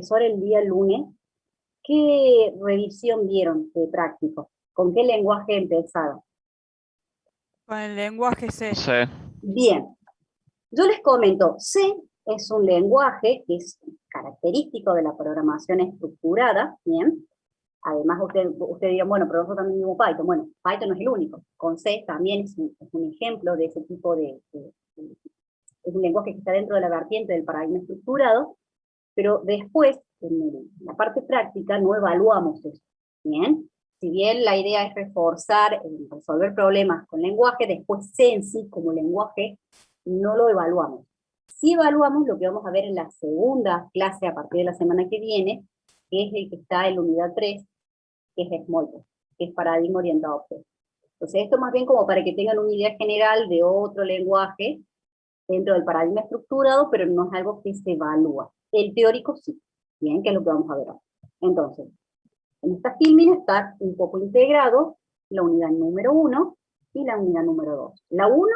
profesor el día lunes, ¿qué revisión vieron de práctico? ¿Con qué lenguaje empezaron? Con el lenguaje C. C. Bien, yo les comento, C es un lenguaje que es característico de la programación estructurada, ¿bien? Además, usted dirá, bueno, pero nosotros también vimos Python. Bueno, Python no es el único. Con C también es un ejemplo de ese tipo es un lenguaje que está dentro de la vertiente del paradigma estructurado, pero después, en la parte práctica, no evaluamos eso, ¿bien? Si bien la idea es reforzar, resolver problemas con lenguaje, después C en sí, como lenguaje, no lo evaluamos. Si evaluamos lo que vamos a ver en la segunda clase a partir de la semana que viene, que es el que está en la unidad 3, que es Smalltalk, que es paradigma orientado a objetos. Entonces esto más bien como para que tengan una idea general de otro lenguaje dentro del paradigma estructurado, pero no es algo que se evalúa. El teórico sí, bien, que es lo que vamos a ver ahora. Entonces, en esta filmina está un poco integrado la unidad número 1 y la unidad número 2. La 1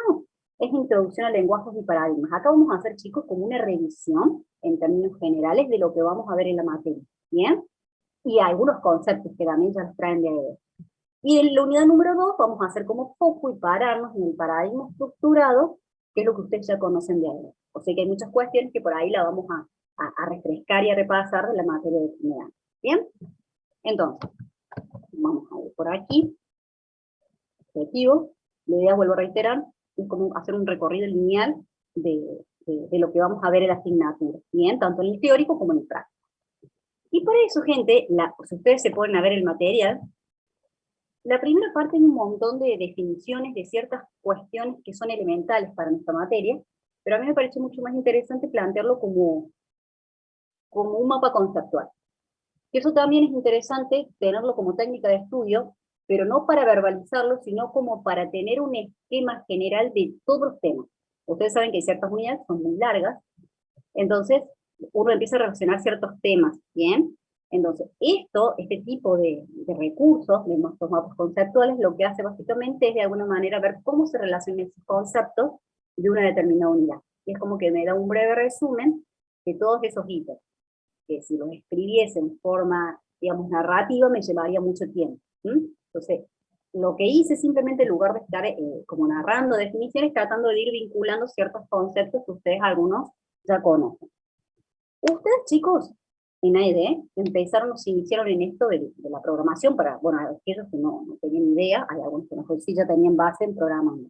es introducción a lenguajes y paradigmas. Acá vamos a hacer, chicos, como una revisión en términos generales de lo que vamos a ver en la materia, ¿bien? Y algunos conceptos que también ya los traen de ahí. Y en la unidad número 2 vamos a hacer como foco y pararnos en el paradigma estructurado, que es lo que ustedes ya conocen de ahí. O sea que hay muchas cuestiones que por ahí la vamos a refrescar y a repasar de la materia de primer año. ¿Bien? Entonces, vamos a ver por aquí. Objetivo. La idea, vuelvo a reiterar, es como hacer un recorrido lineal de lo que vamos a ver en la asignatura. Bien, tanto en el teórico como en el práctico. Y por eso, gente, si ustedes se ponen a ver el material, la primera parte hay un montón de definiciones de ciertas cuestiones que son elementales para nuestra materia, pero a mí me parece mucho más interesante plantearlo como un mapa conceptual. Y eso también es interesante tenerlo como técnica de estudio, pero no para verbalizarlo, sino como para tener un esquema general de todos los temas. Ustedes saben que ciertas unidades son muy largas, entonces uno empieza a relacionar ciertos temas, ¿bien? Entonces, este tipo de recursos, de estos mapas conceptuales, lo que hace básicamente es de alguna manera ver cómo se relacionan esos conceptos de una determinada unidad. Y es como que me da un breve resumen de todos esos ítems, que si los escribiese en forma, digamos, narrativa, me llevaría mucho tiempo. Entonces, lo que hice simplemente en lugar de estar como narrando definiciones, tratando de ir vinculando ciertos conceptos que ustedes algunos ya conocen. Ustedes, chicos, en AED, se iniciaron en esto de la programación para, bueno, aquellos que no tenían idea, hay algunos que mejor sí ya tenían base en programando.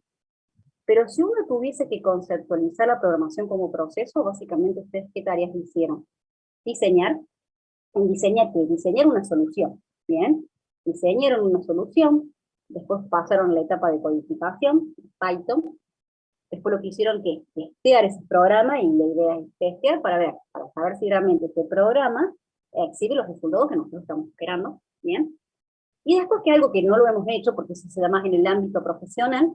Pero si uno tuviese que conceptualizar la programación como proceso, básicamente ustedes, ¿qué tareas hicieron? Diseñar. ¿Diseñar qué? Diseñar una solución, ¿bien? Diseñaron una solución, después pasaron a la etapa de codificación, Python. Después lo que hicieron que testear ese programa, y la idea es testear para saber si realmente este programa exhibe los resultados que nosotros estamos esperando, ¿bien? Y después, que algo que no lo hemos hecho, porque eso se da más en el ámbito profesional,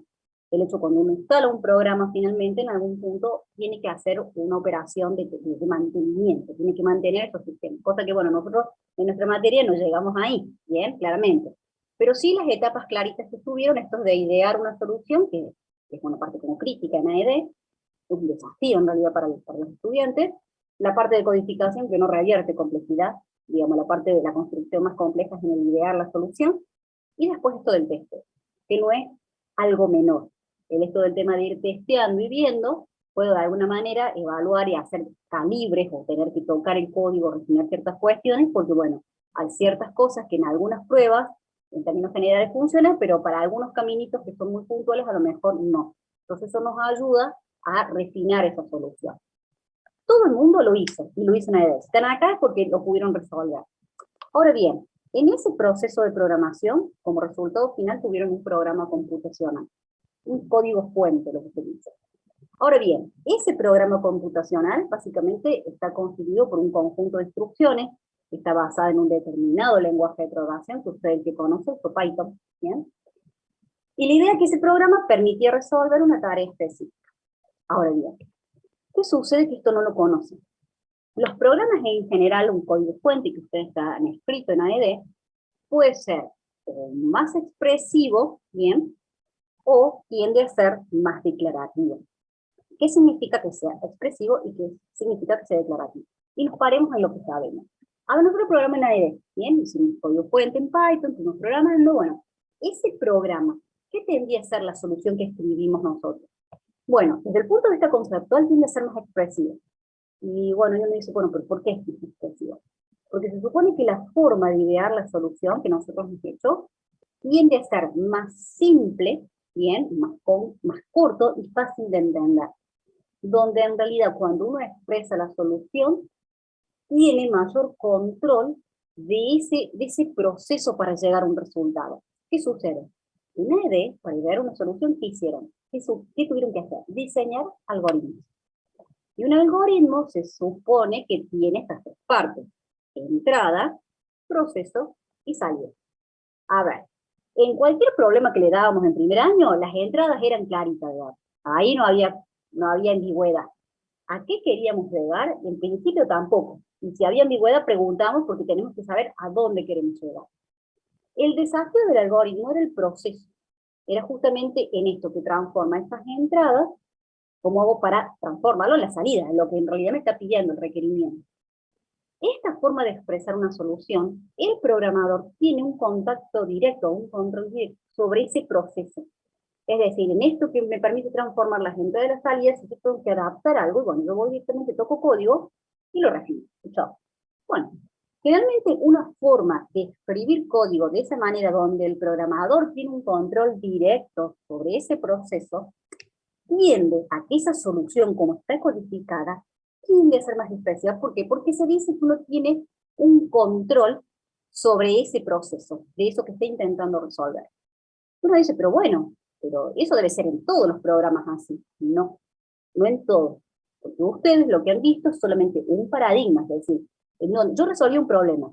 el hecho cuando uno instala un programa finalmente, en algún punto tiene que hacer una operación de mantenimiento, tiene que mantener esos sistemas, cosa que, bueno, nosotros en nuestra materia no llegamos ahí, bien, claramente. Pero sí las etapas claritas que tuvieron, esto de idear una solución, que es una parte como crítica en AED, es un desafío en realidad para los estudiantes, la parte de codificación que no revierte complejidad, digamos, la parte de la construcción más compleja es en el idear la solución, y después esto del testeo, que no es algo menor. Esto del tema de ir testeando y viendo, puedo de alguna manera evaluar y hacer calibres, o tener que tocar el código, refinar ciertas cuestiones, porque bueno, hay ciertas cosas que en algunas pruebas, en términos generales funcionan, pero para algunos caminitos que son muy puntuales, a lo mejor no. Entonces eso nos ayuda a refinar esa solución. Todo el mundo lo hizo, y lo hizo en AED. Están acá porque lo pudieron resolver. Ahora bien, en ese proceso de programación, como resultado final tuvieron un programa computacional, un código fuente, lo que se dice. Ahora bien, ese programa computacional básicamente está constituido por un conjunto de instrucciones, que está basada en un determinado lenguaje de programación, que usted el que conoce, fue Python, ¿bien? Y la idea es que ese programa permitía resolver una tarea específica. Ahora bien, ¿qué sucede que esto no lo conocen? Los programas en general, un código fuente que ustedes han escrito en AED, puede ser más expresivo, ¿bien? O tiende a ser más declarativo. ¿Qué significa que sea expresivo y qué significa que sea declarativo? y nos paremos en lo que sabemos. Ahora nosotros programa en AED, ¿bien? Hicimos código fuente en Python, estuvimos programando, bueno, ese programa, ¿qué tendría que ser la solución que escribimos nosotros? Bueno, desde el punto de vista conceptual tiende a ser más expresivo. Y bueno, uno dice, bueno, pero ¿por qué es más expresivo? Porque se supone que la forma de idear la solución que nosotros hemos hecho tiende a ser más simple, bien, más corto y fácil de entender. Donde en realidad cuando uno expresa la solución, tiene mayor control de ese proceso para llegar a un resultado. ¿Qué sucede? En ED, para idear una solución, ¿qué hicieron? ¿Qué tuvieron que hacer? Diseñar algoritmos. Y un algoritmo se supone que tiene estas tres partes: entrada, proceso y salida. A ver, en cualquier problema que le dábamos en primer año, las entradas eran claritas, ¿verdad? Ahí no había ambigüedad. ¿A qué queríamos llegar? En principio tampoco. Y si había ambigüedad, preguntamos porque tenemos que saber a dónde queremos llegar. El desafío del algoritmo era el proceso. Era justamente en esto que transforma estas entradas, cómo hago para transformarlo en la salida, en lo que en realidad me está pidiendo el requerimiento. Esta forma de expresar una solución, el programador tiene un contacto directo, un control directo sobre ese proceso. Es decir, en esto que me permite transformar las entradas y las salidas, yo tengo que adaptar algo, y bueno, yo voy directamente, toco código y lo refino. Chao. Bueno, generalmente una forma de escribir código de esa manera, donde el programador tiene un control directo sobre ese proceso, tiende a que esa solución, como está codificada, tiende a ser más expresiva. ¿Por qué? Porque se dice que uno tiene un control sobre ese proceso, de eso que está intentando resolver. Uno dice, pero bueno, pero eso debe ser en todos los programas así. No, no en todos. Porque ustedes lo que han visto es solamente un paradigma, es decir, no, yo resolví un problema.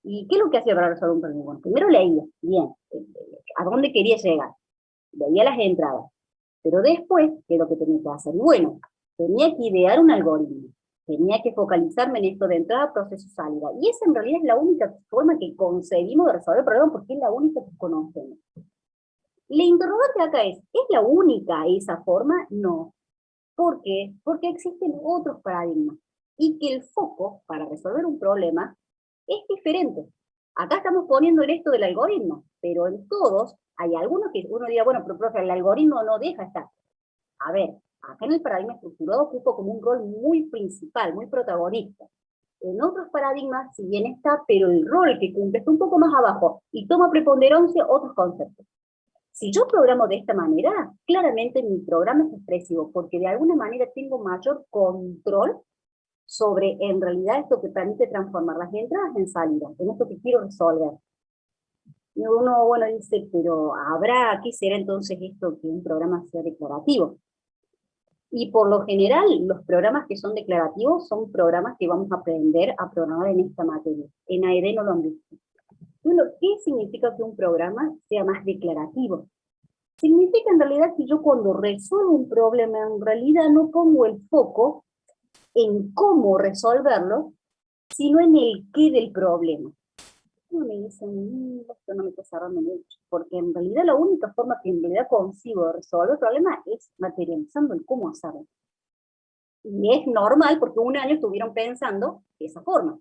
¿Y qué es lo que hacía para resolver un problema? Bueno, primero leía, bien, a dónde quería llegar. Leía las entradas. Pero después, ¿qué es lo que tenía que hacer? Bueno, tenía que idear un algoritmo. Tenía que focalizarme en esto de entrada, proceso, salida. Y esa en realidad es la única forma que concebimos de resolver el problema, porque es la única que conocemos. La interrogante acá ¿es la única esa forma? No. ¿Por qué? Porque existen otros paradigmas y que el foco para resolver un problema es diferente. Acá estamos poniendo en esto del algoritmo, pero en todos hay algunos que uno diría, bueno, pero profe, el algoritmo no deja estar. A ver, acá en el paradigma estructurado ocupa como un rol muy principal, muy protagonista. En otros paradigmas, si bien está, pero el rol que cumple está un poco más abajo y toma preponderancia otros conceptos. Si yo programo de esta manera, claramente mi programa es expresivo, porque de alguna manera tengo mayor control sobre, en realidad, esto que permite transformar las entradas en salidas, en esto que quiero resolver. Y uno, bueno, dice, pero ¿qué será entonces esto que un programa sea declarativo? Y por lo general, los programas que son declarativos son programas que vamos a aprender a programar en esta materia. En AED no lo han visto. ¿Qué significa que un programa sea más declarativo? Significa en realidad que yo cuando resuelvo un problema, en realidad no pongo el foco en cómo resolverlo, sino en el qué del problema. Uno me dicen, esto no me está cerrando mucho, porque en realidad la única forma que en realidad consigo de resolver el problema es materializando el cómo hacerlo. Y es normal porque un año estuvieron pensando de esa forma.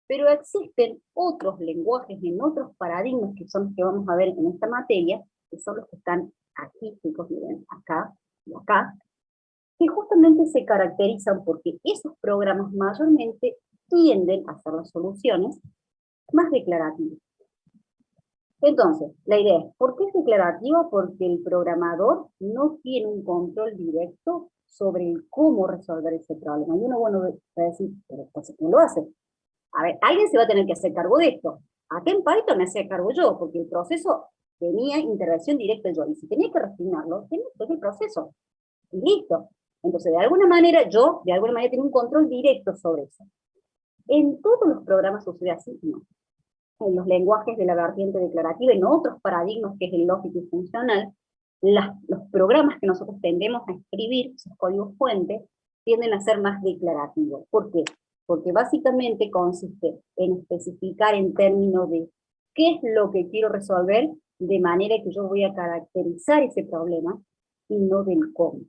Pero existen otros lenguajes en otros paradigmas que son los que vamos a ver en esta materia, que son los que están aquí, chicos, miren, acá y acá, que justamente se caracterizan porque esos programas mayormente tienden a hacer las soluciones más declarativas. Entonces, la idea es, ¿por qué es declarativa? Porque el programador no tiene un control directo sobre el cómo resolver ese problema. Y uno, bueno, va a decir, pero entonces, ¿quién lo hace? A ver, alguien se va a tener que hacer cargo de esto. Acá en Python me hacía cargo yo, porque el proceso tenía intervención directa yo, y si tenía que refinarlo, tenía que hacer el proceso. Y listo. Entonces, de alguna manera, tenía un control directo sobre eso. En todos los programas sucede así, no. En los lenguajes de la vertiente declarativa, en otros paradigmas, que es el lógico y funcional, los programas que nosotros tendemos a escribir, sus códigos fuentes, tienden a ser más declarativos. ¿Por qué? Porque básicamente consiste en especificar en términos de qué es lo que quiero resolver, de manera que yo voy a caracterizar ese problema, y no del cómo.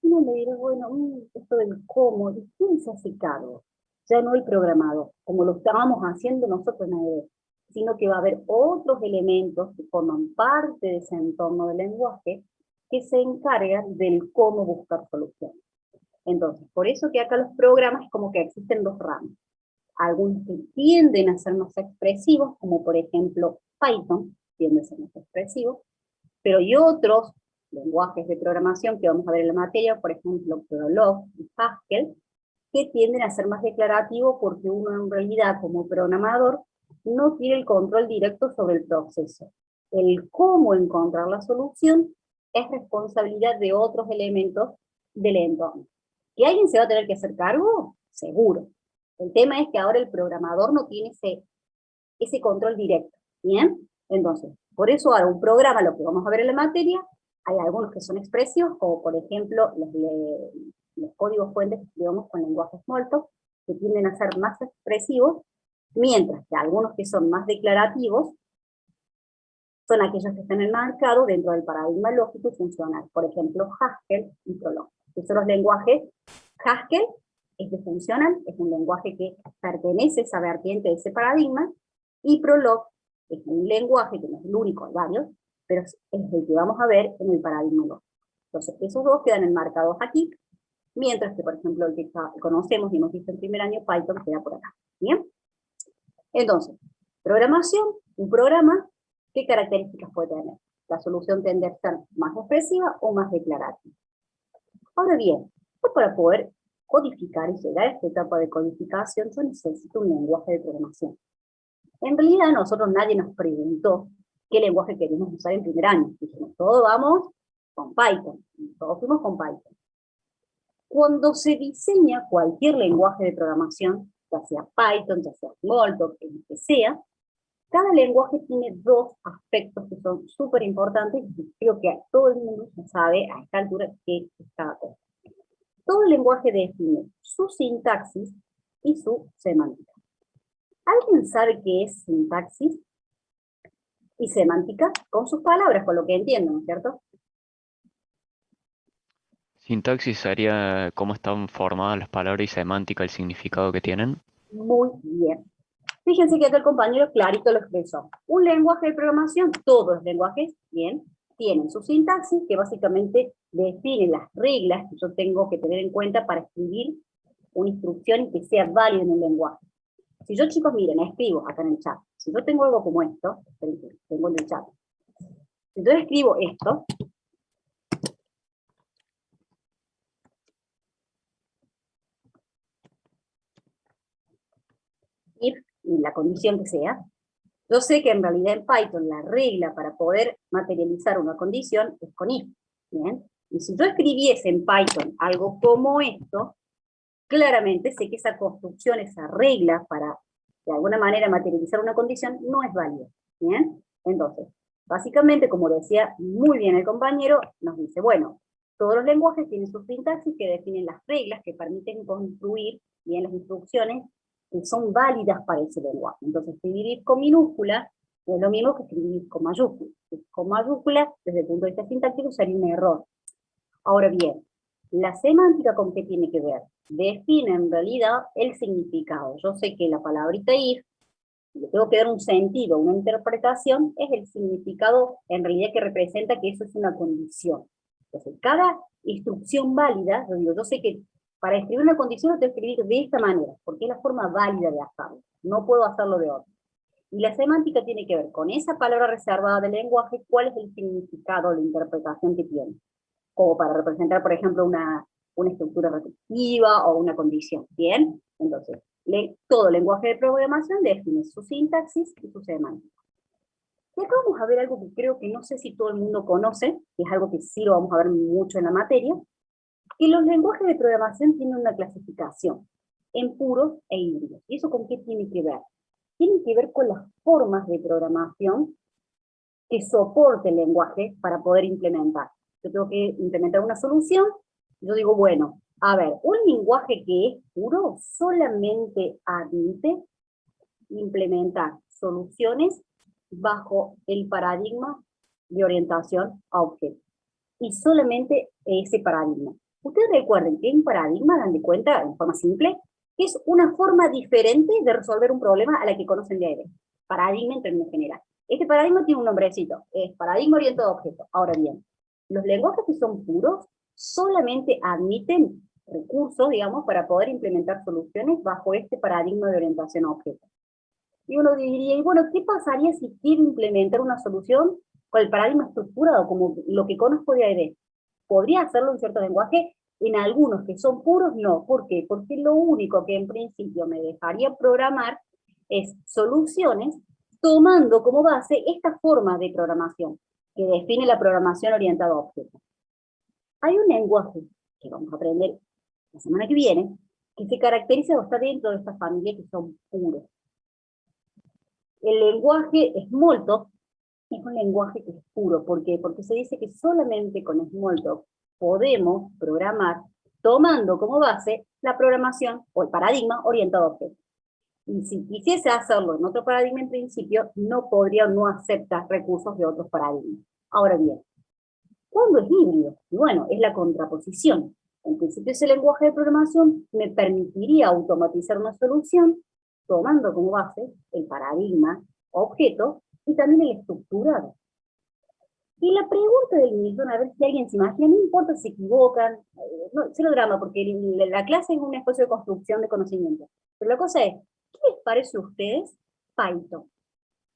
Uno me dirá, bueno, esto del cómo, ¿de quién se hace cargo? ya no el programador, como lo estábamos haciendo nosotros en AED, sino que va a haber otros elementos que forman parte de ese entorno del lenguaje que se encargan del cómo buscar soluciones. Entonces, por eso que acá los programas como que existen dos ramas. Algunos que tienden a ser más expresivos, como por ejemplo Python, tiende a ser más expresivo, pero hay otros lenguajes de programación que vamos a ver en la materia, por ejemplo Prolog y Haskell, que tienden a ser más declarativos porque uno en realidad como programador no tiene el control directo sobre el proceso. El cómo encontrar la solución es responsabilidad de otros elementos del entorno. ¿Que alguien se va a tener que hacer cargo? Seguro. El tema es que ahora el programador no tiene ese control directo, ¿bien? Entonces, por eso ahora un programa, lo que vamos a ver en la materia, hay algunos que son expresivos, como por ejemplo los códigos fuentes que escribimos con lenguaje Smalltalk, que tienden a ser más expresivos, mientras que algunos que son más declarativos son aquellos que están enmarcados dentro del paradigma lógico y funcional. Por ejemplo, Haskell y Prolog. Esos son los lenguajes. Haskell es de funcional, es un lenguaje que pertenece a esa vertiente de ese paradigma, y Prolog es un lenguaje que no es el único, hay varios, pero es el que vamos a ver en el paradigma lógico. Entonces, esos dos quedan enmarcados aquí, mientras que, por ejemplo, el que conocemos y hemos visto en primer año, Python, queda por acá. ¿Bien? Entonces, programación, un programa, ¿qué características puede tener? La solución tiende a ser más expresiva o más declarativa. Ahora bien, para poder codificar y llegar a esta etapa de codificación, yo necesito un lenguaje de programación. En realidad, nadie nos preguntó qué lenguaje queríamos usar en primer año. Dijimos, todos vamos con Python, todos fuimos con Python. Cuando se diseña cualquier lenguaje de programación, ya sea Python, ya sea Smalltalk, el que sea, cada lenguaje tiene dos aspectos que son súper importantes, y creo que todo el mundo sabe a esta altura qué es cada cosa. Todo lenguaje define su sintaxis y su semántica. ¿Alguien sabe qué es sintaxis y semántica? Con sus palabras, con lo que entiendo, ¿no es cierto? Sintaxis sería cómo están formadas las palabras y semántica, el significado que tienen. Muy bien. Fíjense que acá el compañero clarito lo expresó. Un lenguaje de programación, todos los lenguajes, bien, tienen su sintaxis, que básicamente define las reglas que yo tengo que tener en cuenta para escribir una instrucción y que sea válida en el lenguaje. Si yo, chicos, miren, escribo acá en el chat. Si yo tengo algo como esto, tengo en el chat. Si yo escribo esto, if, y la condición que sea, yo sé que en realidad en Python la regla para poder materializar una condición es con if, ¿bien? Y si yo escribiese en Python algo como esto, claramente sé que esa construcción, esa regla para de alguna manera materializar una condición no es válida, ¿bien? Entonces, básicamente, como decía muy bien el compañero, nos dice, bueno, todos los lenguajes tienen su sintaxis que definen las reglas que permiten construir bien las instrucciones que son válidas para ese lenguaje. Entonces, escribir con minúsculas no es lo mismo que escribir con mayúsculas. Con mayúsculas, desde el punto de vista sintáctico, sería un error. Ahora bien, ¿la semántica con qué tiene que ver? Define en realidad el significado. Yo sé que la palabrita if, le tengo que dar un sentido, una interpretación, es el significado en realidad que representa que eso es una condición. Entonces, cada instrucción válida, yo sé que para escribir una condición lo tengo que escribir de esta manera, porque es la forma válida de hacerlo. No puedo hacerlo de otra. Y la semántica tiene que ver con esa palabra reservada del lenguaje, cuál es el significado, la interpretación que tiene. Como para representar, por ejemplo, una estructura recursiva o una condición. ¿Bien? Entonces, todo lenguaje de programación define su sintaxis y su semántica. Y acá vamos a ver algo que creo que no sé si todo el mundo conoce, que es algo que sí lo vamos a ver mucho en la materia, que los lenguajes de programación tienen una clasificación en puros e híbridos. ¿Y eso con qué tiene que ver? Tiene que ver con las formas de programación que soporte el lenguaje para poder implementar. Yo tengo que implementar una solución, yo digo, bueno, a ver, un lenguaje que es puro solamente admite implementar soluciones bajo el paradigma de orientación a objetos. Y solamente ese paradigma. Ustedes recuerden que un paradigma, dan de cuenta, en forma simple, que es una forma diferente de resolver un problema a la que conocen de AED. Paradigma en términos generales. Este paradigma tiene un nombrecito, es paradigma orientado a objetos. Ahora bien, los lenguajes que son puros solamente admiten recursos, digamos, para poder implementar soluciones bajo este paradigma de orientación a objetos. Y uno diría, y bueno, ¿qué pasaría si quiero implementar una solución con el paradigma estructurado, como lo que conozco de AED? ¿Podría hacerlo en cierto lenguaje? En algunos que son puros, no. ¿Por qué? Porque lo único que en principio me dejaría programar es soluciones tomando como base esta forma de programación que define la programación orientada a objetos. Hay un lenguaje que vamos a aprender la semana que viene que se caracteriza o está dentro de esta familia que son puros. El lenguaje Smalltalk es un lenguaje que es puro. ¿Por qué? Porque se dice que solamente con Smalltalk podemos programar tomando como base la programación o el paradigma orientado a objetos. Y si quisiese hacerlo en otro paradigma en principio, no podría o no aceptar recursos de otros paradigmas. Ahora bien, ¿cuándo es híbrido? Y bueno, es la contraposición. En principio ese lenguaje de programación me permitiría automatizar una solución tomando como base el paradigma objeto y también el estructurado. Y la pregunta del millón, a ver si alguien se imagina, no importa si se equivocan, no, cero drama, porque la clase es un espacio de construcción de conocimiento. Pero la cosa es, ¿qué les parece a ustedes Python?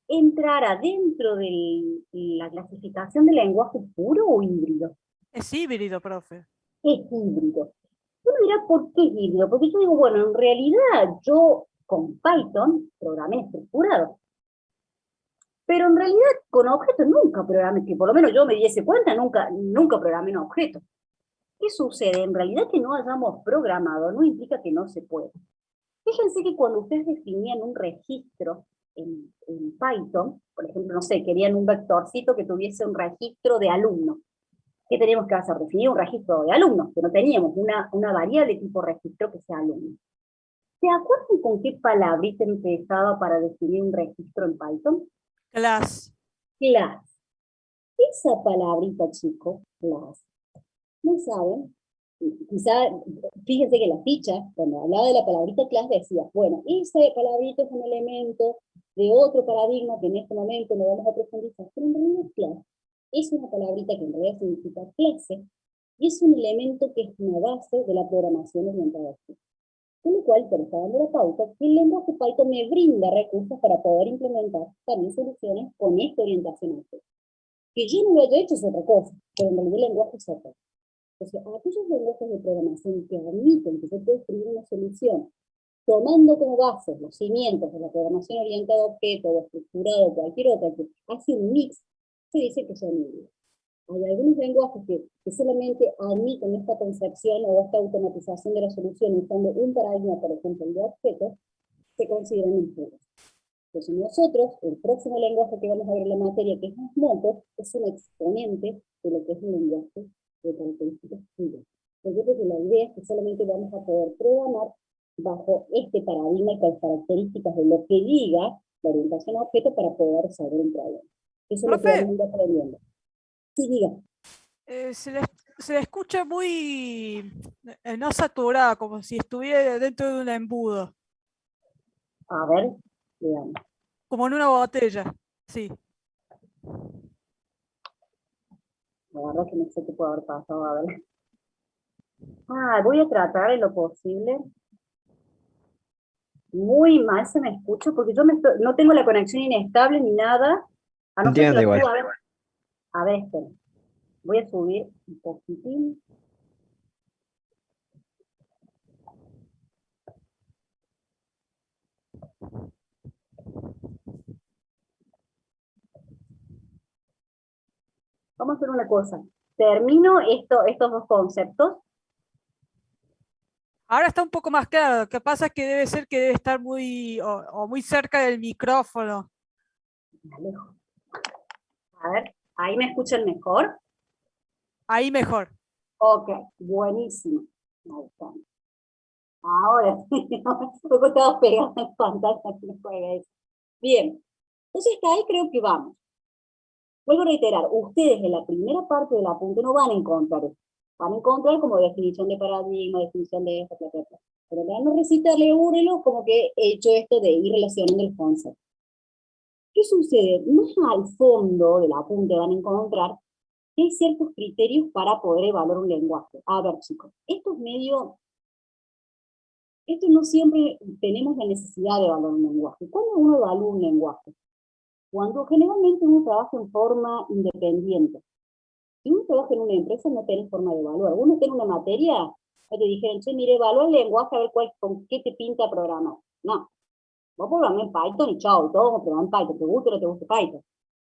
¿Entrará dentro de la clasificación de lenguaje puro o híbrido? Es híbrido, profe. Es híbrido. Uno dirá, ¿por qué es híbrido? Porque yo digo, bueno, en realidad yo con Python programé estructurado. Pero en realidad con objetos nunca programé, que por lo menos yo me diese cuenta, nunca programé un objeto. ¿Qué sucede? En realidad que no hayamos programado no implica que no se pueda. Fíjense que cuando ustedes definían un registro en Python, por ejemplo, no sé, querían un vectorcito que tuviese un registro de alumnos. ¿Qué teníamos que hacer? Definir un registro de alumnos, que no teníamos una variable tipo registro que sea alumno. ¿Se acuerdan con qué palabrita empezaba para definir un registro en Python? Class. Class. Esa palabrita, chicos, class, no saben, quizá, fíjense que la ficha, cuando hablaba de la palabrita class, decía, bueno, ese palabrita es un elemento de otro paradigma que en este momento no vamos a profundizar, pero en realidad class es una palabrita que en realidad significa clase, y es un elemento que es una base de la programación orientada a objetos. Con lo cual, pero está dando la pauta, que el lenguaje Python me brinda recursos para poder implementar también soluciones con esta orientación a objetos. Que yo no lo haya hecho es otra cosa, pero en realidad el lenguaje es otra. Entonces, aquellos lenguajes de programación que admiten que se puede escribir una solución tomando como base los cimientos de la programación orientada a objetos o estructurado o cualquier otra que hace un mix, se dice que son híbridos. Hay algunos lenguajes que solamente admiten esta concepción o esta automatización de la solución usando un paradigma, por ejemplo, el de objetos, se consideran impuros. Entonces nosotros, el próximo lenguaje que vamos a ver en la materia, que es Smalltalk, es un exponente de lo que es un lenguaje de características puras. Entonces yo creo que la idea es que solamente vamos a poder programar bajo este paradigma y con las características de lo que diga la orientación a objetos para poder resolver un problema. Eso es lo que Profe, vamos a ir aprendiendo. Sí, diga. se le escucha muy no saturada, como si estuviera dentro de un embudo, A ver, digamos. como en una botella. Sí. La verdad que no sé qué puede haber pasado, a ver. Voy a tratar en lo posible. Muy mal se me escucha porque yo no tengo la conexión inestable ni nada. A no ser que Entiendo la igual. suba, a ver, espera. Voy a subir un poquitín. Vamos a hacer una cosa. Termino estos dos conceptos. Ahora está un poco más claro. Lo que pasa es que debe ser que debe estar muy, o muy cerca del micrófono. Me alejo. A ver, ¿ahí me escuchan mejor? Ahí mejor. Ok, buenísimo. Ahí está. Ahora sí, porque estaba pegada en pantalla, no juega eso. Bien, entonces hasta ahí creo que vamos. Vuelvo a reiterar, ustedes en la primera parte del apunte no van a encontrar esto. Van a encontrar como definición de paradigma, definición de esto, etc. Pero para no recitarle úrelo, como que he hecho esto de ir relacionando el concepto. ¿Qué sucede? Más al fondo del apunte van a encontrar que hay ciertos criterios para poder evaluar un lenguaje. A ver, chicos, esto no siempre tenemos la necesidad de evaluar un lenguaje. ¿Cuándo uno evalúa un lenguaje? Cuando generalmente uno trabaja en forma independiente. Si uno trabaja en una empresa, no tiene forma de evaluar. Uno tiene una materia, que te dijeron, che, mire, evalúa el lenguaje a ver con qué te pinta programar. No, vos programás en Python y chao, todos vamos a programar en Python, te gusta o no te gusta Python.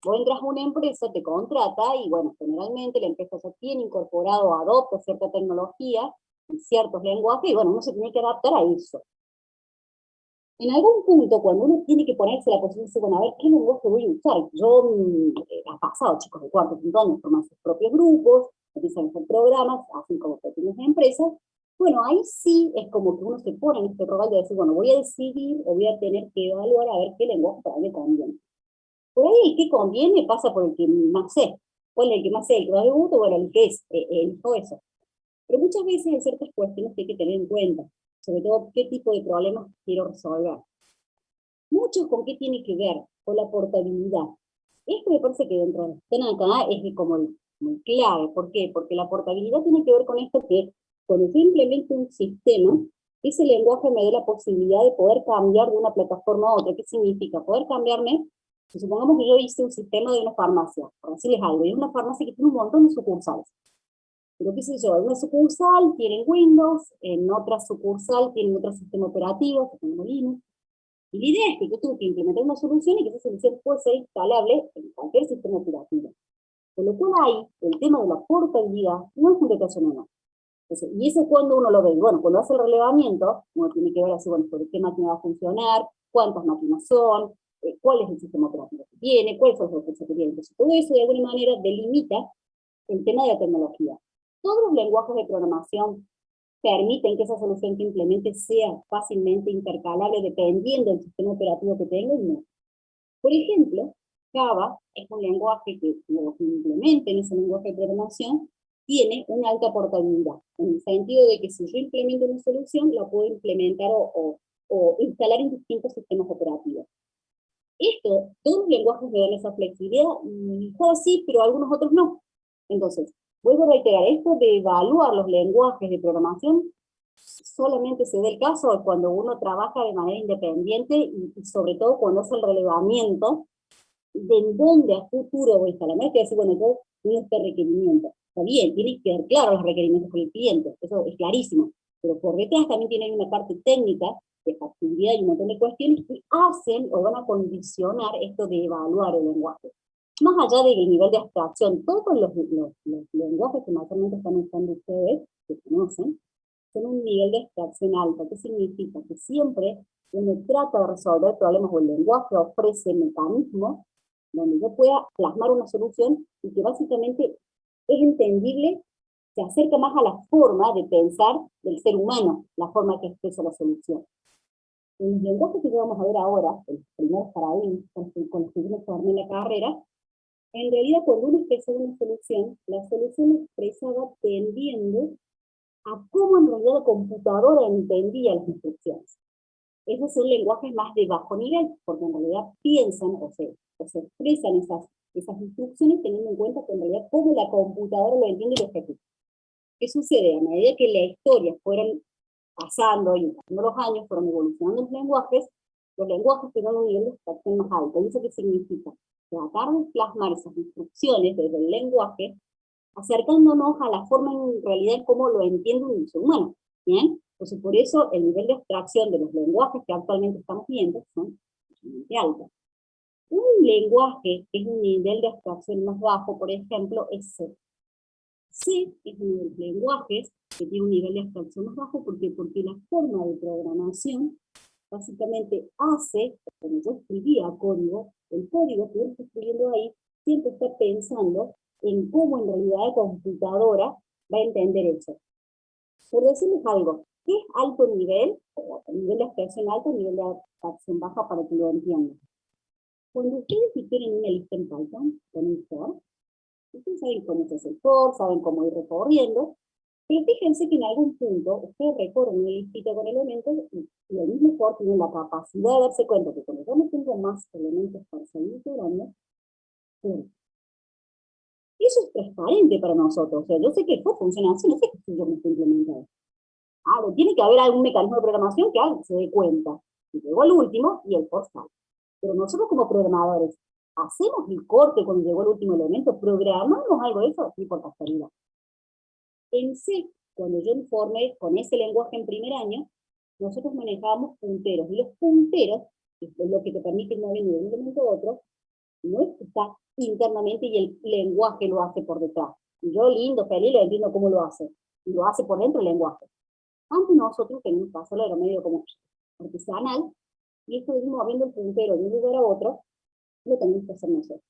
Vos entras a una empresa, te contrata, y bueno, generalmente la empresa ya tiene incorporado, adopta cierta tecnología, y ciertos lenguajes, y bueno, uno se tiene que adaptar a eso. En algún punto, cuando uno tiene que ponerse la posición de, bueno, a ver, ¿qué lenguaje voy a usar? Yo, ha pasado, chicos de cuarto, quinto año, forman sus propios grupos, empiezan a hacer programas, así como pequeñas empresas. Bueno, ahí sí es como que uno se pone en este rol de decir, bueno, voy a decidir o voy a tener que evaluar a ver qué lenguaje para mí me conviene. Por ahí el que conviene pasa por el que más sé. ¿Cuál es el que más sé? El que más me gusta, bueno, el que es, elijo eso. Pero muchas veces hay ciertas cuestiones que hay que tener en cuenta, sobre todo qué tipo de problemas quiero resolver. Muchos con qué tiene que ver, con la portabilidad. Esto me parece que dentro de la escena acá es como muy clave. ¿Por qué? Porque la portabilidad tiene que ver con esto que cuando yo implemento un sistema, ese lenguaje me dé la posibilidad de poder cambiar de una plataforma a otra. ¿Qué significa? Poder cambiarme, si supongamos que yo hice un sistema de una farmacia, por decirles algo, y es una farmacia que tiene un montón de sucursales. Pero qué sé yo, en una sucursal tienen Windows, en otra sucursal tienen otro sistema operativo, que tenemos Linux. Y la idea es que yo tengo que implementar una solución y que esa solución puede ser instalable en cualquier sistema operativo. Con lo cual ahí, el tema de la portabilidad no es un detalle menor. Y eso es cuando uno lo ve. Bueno, cuando hace el relevamiento, uno tiene que ver así, bueno, sobre qué máquina va a funcionar, cuántas máquinas son, cuál es el sistema operativo que tiene, cuáles son los recursos que tiene. Entonces, todo eso de alguna manera delimita el tema de la tecnología. Todos los lenguajes de programación permiten que esa solución que implemente sea fácilmente intercalable dependiendo del sistema operativo que tenga y no. Por ejemplo, Java es un lenguaje que lo que implementa en ese lenguaje de programación tiene una alta portabilidad, en el sentido de que si yo implemento una solución, la puedo implementar o instalar en distintos sistemas operativos. Todos los lenguajes me dan esa flexibilidad, y Java sí, pero algunos otros no. Entonces, vuelvo a reiterar, esto de evaluar los lenguajes de programación solamente se da el caso cuando uno trabaja de manera independiente y sobre todo cuando hace el relevamiento de en dónde a futuro voy a instalar. No es que decir, bueno, yo tengo este requerimiento. Está bien, tiene que quedar claro los requerimientos con el cliente, eso es clarísimo, pero por detrás también tiene una parte técnica de factibilidad y un montón de cuestiones que hacen o van a condicionar esto de evaluar el lenguaje. Más allá del nivel de abstracción, todos los lenguajes que mayormente están usando ustedes, que conocen, son un nivel de abstracción alto. ¿Qué significa? Que siempre uno trata de resolver problemas o el lenguaje ofrece mecanismos donde yo pueda plasmar una solución y que básicamente es entendible, se acerca más a la forma de pensar del ser humano, la forma que expresa la solución. En los lenguajes que vamos a ver ahora, los primeros paradigmas con los que yo me formé en la carrera, en realidad cuando uno expresa una solución, la solución es expresada tendiendo a cómo en realidad la computadora entendía las instrucciones. Esos son lenguajes más de bajo nivel, porque en realidad piensan o se expresan esas instrucciones teniendo en cuenta que en realidad cómo la computadora lo entiende y lo ejecuta. ¿Qué sucede? A medida que la historia fueron pasando y pasando los años, fueron evolucionando los lenguajes tienen un nivel de abstracción más alto. ¿Y eso qué significa? Tratar de plasmar esas instrucciones desde el lenguaje, acercándonos a la forma en realidad en cómo lo entiende un ser humano. ¿Bien? Entonces, por eso el nivel de abstracción de los lenguajes que actualmente estamos viendo son muy altos. Un lenguaje que es un nivel de abstracción más bajo, por ejemplo, es C. C es uno de los lenguajes que tiene un nivel de abstracción más bajo porque la forma de programación básicamente hace, cuando yo escribía código, el código que uno está escribiendo ahí siempre está pensando en cómo en realidad la computadora va a entender eso. Por decirles algo, ¿qué es alto nivel? O nivel de abstracción alto, nivel de abstracción baja para que lo entiendan. Cuando ustedes tienen una lista en Python, con un for, ustedes saben cómo se hace el for, saben cómo ir recorriendo, Pero fíjense que en algún punto, ustedes recorren una listita con elementos y el mismo Word tiene la capacidad de darse cuenta que cuando yo no tengo más elementos para seguir integrando, eso es transparente para nosotros. O sea, yo sé que esto funciona así, no sé que yo me estoy implementando. Tiene que haber algún mecanismo de programación que alguien se dé cuenta. Y llegó al último y el post sale. Pero nosotros como programadores, ¿hacemos el corte cuando llegó el último elemento? ¿Programamos algo de eso? Sí, por casualidad. En C, cuando yo informé con ese lenguaje en primer año, nosotros manejábamos punteros. Y los punteros, que es lo que te permite ir moviendo de un elemento a otro, no es que está internamente y el lenguaje lo hace por detrás. Y yo, lindo, feliz, lo entiendo cómo lo hace. Y lo hace por dentro el lenguaje. Antes nosotros teníamos que hacerlo, era medio como artesanal, y esto de ir moviendo el puntero de un lugar a otro, lo teníamos que hacer nosotros.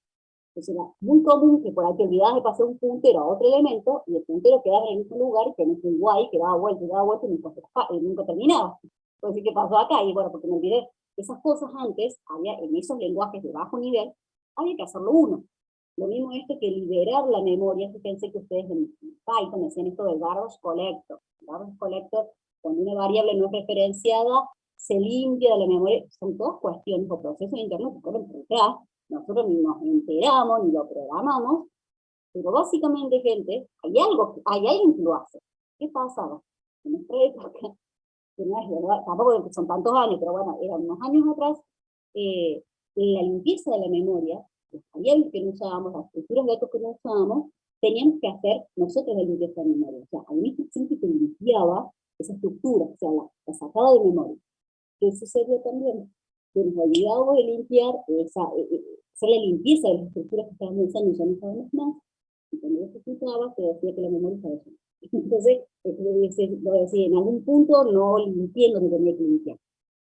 Entonces era muy común que por ahí te olvidabas de pasar un puntero a otro elemento, y el puntero quedaba en el mismo lugar, y tenés un guay que daba vuelta y nunca terminaba. Entonces, ¿qué pasó acá? Y bueno, porque me olvidé. Esas cosas antes, había en esos lenguajes de bajo nivel, había que hacerlo uno. Lo mismo esto que liberar la memoria. Fíjense que ustedes en Python decían esto del garbage collector. Garbage collector, cuando una variable no es referenciada, se limpia de la memoria. Son todas cuestiones o procesos internos que corren por detrás. Nosotros ni nos enteramos, ni lo programamos, pero básicamente, gente, hay alguien que lo hace. ¿Qué pasaba? En nuestra época, que no es verdad, tampoco son tantos años, pero bueno, eran unos años atrás, la limpieza de la memoria, las variables que no usábamos, las estructuras de datos que no usábamos, teníamos que hacer nosotros la limpieza de memoria. O sea, hay una instrucción que te limpiaba esa estructura, o sea, la sacaba de memoria. ¿Qué sucedió también? Que nos olvidábamos de limpiar, hacer la limpieza de las estructuras que estábamos usando y ya no sabemos más, y cuando lo ejecutaba, te decía que la memoria estaba llena. Entonces, lo decía, en algún punto no limpié donde tenía que limpiar.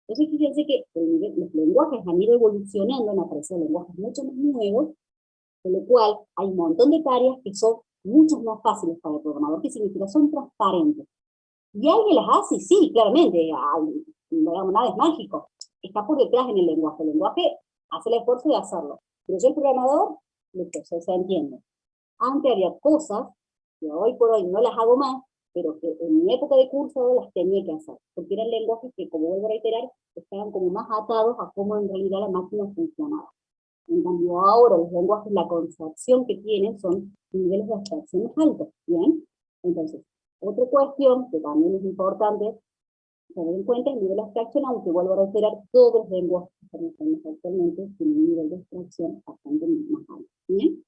Entonces, fíjense que los lenguajes han ido evolucionando, han aparecido lenguajes mucho más nuevos, con lo cual hay un montón de tareas que son mucho más fáciles para el programador. ¿Qué significa? Son transparentes. Y alguien las hace, sí, claramente, nada es mágico. Está por detrás en el lenguaje. El lenguaje hace el esfuerzo de hacerlo. Pero yo el programador, se entiende. Antes había cosas que hoy por hoy no las hago más, pero que en mi época de curso las tenía que hacer, porque eran lenguajes que, como vuelvo a reiterar, estaban como más atados a cómo en realidad la máquina funcionaba. En cambio ahora los lenguajes, la concepción que tienen son niveles de abstracción más altos, ¿bien? Entonces, otra cuestión que también es importante tener en cuenta es el nivel de abstracción, aunque vuelvo a reiterar, todos los lenguajes que conocemos actualmente tienen un nivel de abstracción bastante más alto, ¿bien?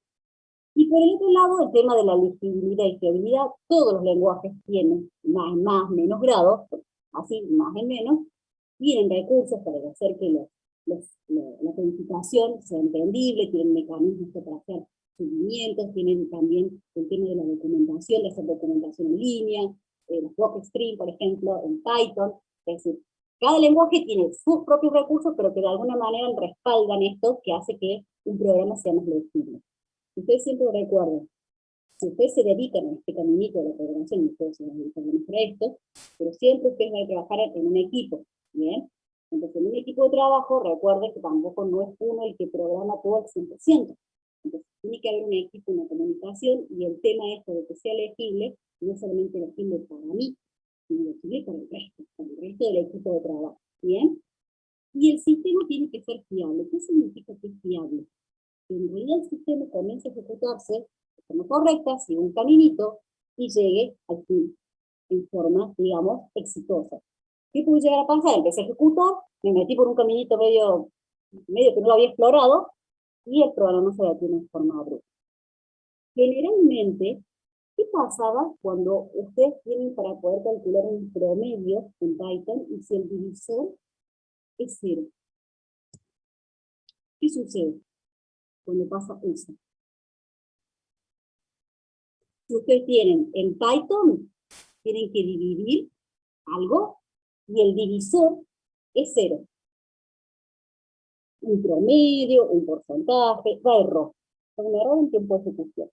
Y por el otro lado, el tema de la legibilidad y fiabilidad, todos los lenguajes tienen más, menos grados, así, más en menos, tienen recursos para hacer que la codificación sea entendible, tienen mecanismos para hacer seguimientos, tienen también el tema de la documentación, de hacer documentación en línea, los docstream, por ejemplo, en Python. Es decir, cada lenguaje tiene sus propios recursos, pero que de alguna manera respaldan esto, que hace que un programa sea más legible. Ustedes siempre recuerden, si ustedes se dedican a este caminito de la programación, ustedes se dedican a esto, pero siempre ustedes van a trabajar en un equipo, ¿bien? Entonces, en un equipo de trabajo, recuerden que tampoco no es uno el que programa todo al 100%. Entonces, tiene que haber un equipo, una comunicación, y el tema esto de que sea legible, no es solamente legible para mí, sino legible para el resto del equipo de trabajo, ¿bien? Y el sistema tiene que ser fiable. ¿Qué significa que es fiable? Que en realidad el sistema comience a ejecutarse de forma correcta, siga un caminito, y llegue al fin, en forma, digamos, exitosa. ¿Qué puede llegar a pasar? Empecé a ejecutar, me metí por un caminito medio que no lo había explorado, y el programa se detiene en forma abrupta. Generalmente, ¿qué pasaba cuando ustedes tienen para poder calcular un promedio en Python y si el divisor es 0? ¿Qué sucede cuando pasa eso? Si ustedes tienen en Python, tienen que dividir algo y el divisor es 0. Un promedio, un porcentaje, da error. Es un error en tiempo de ejecución.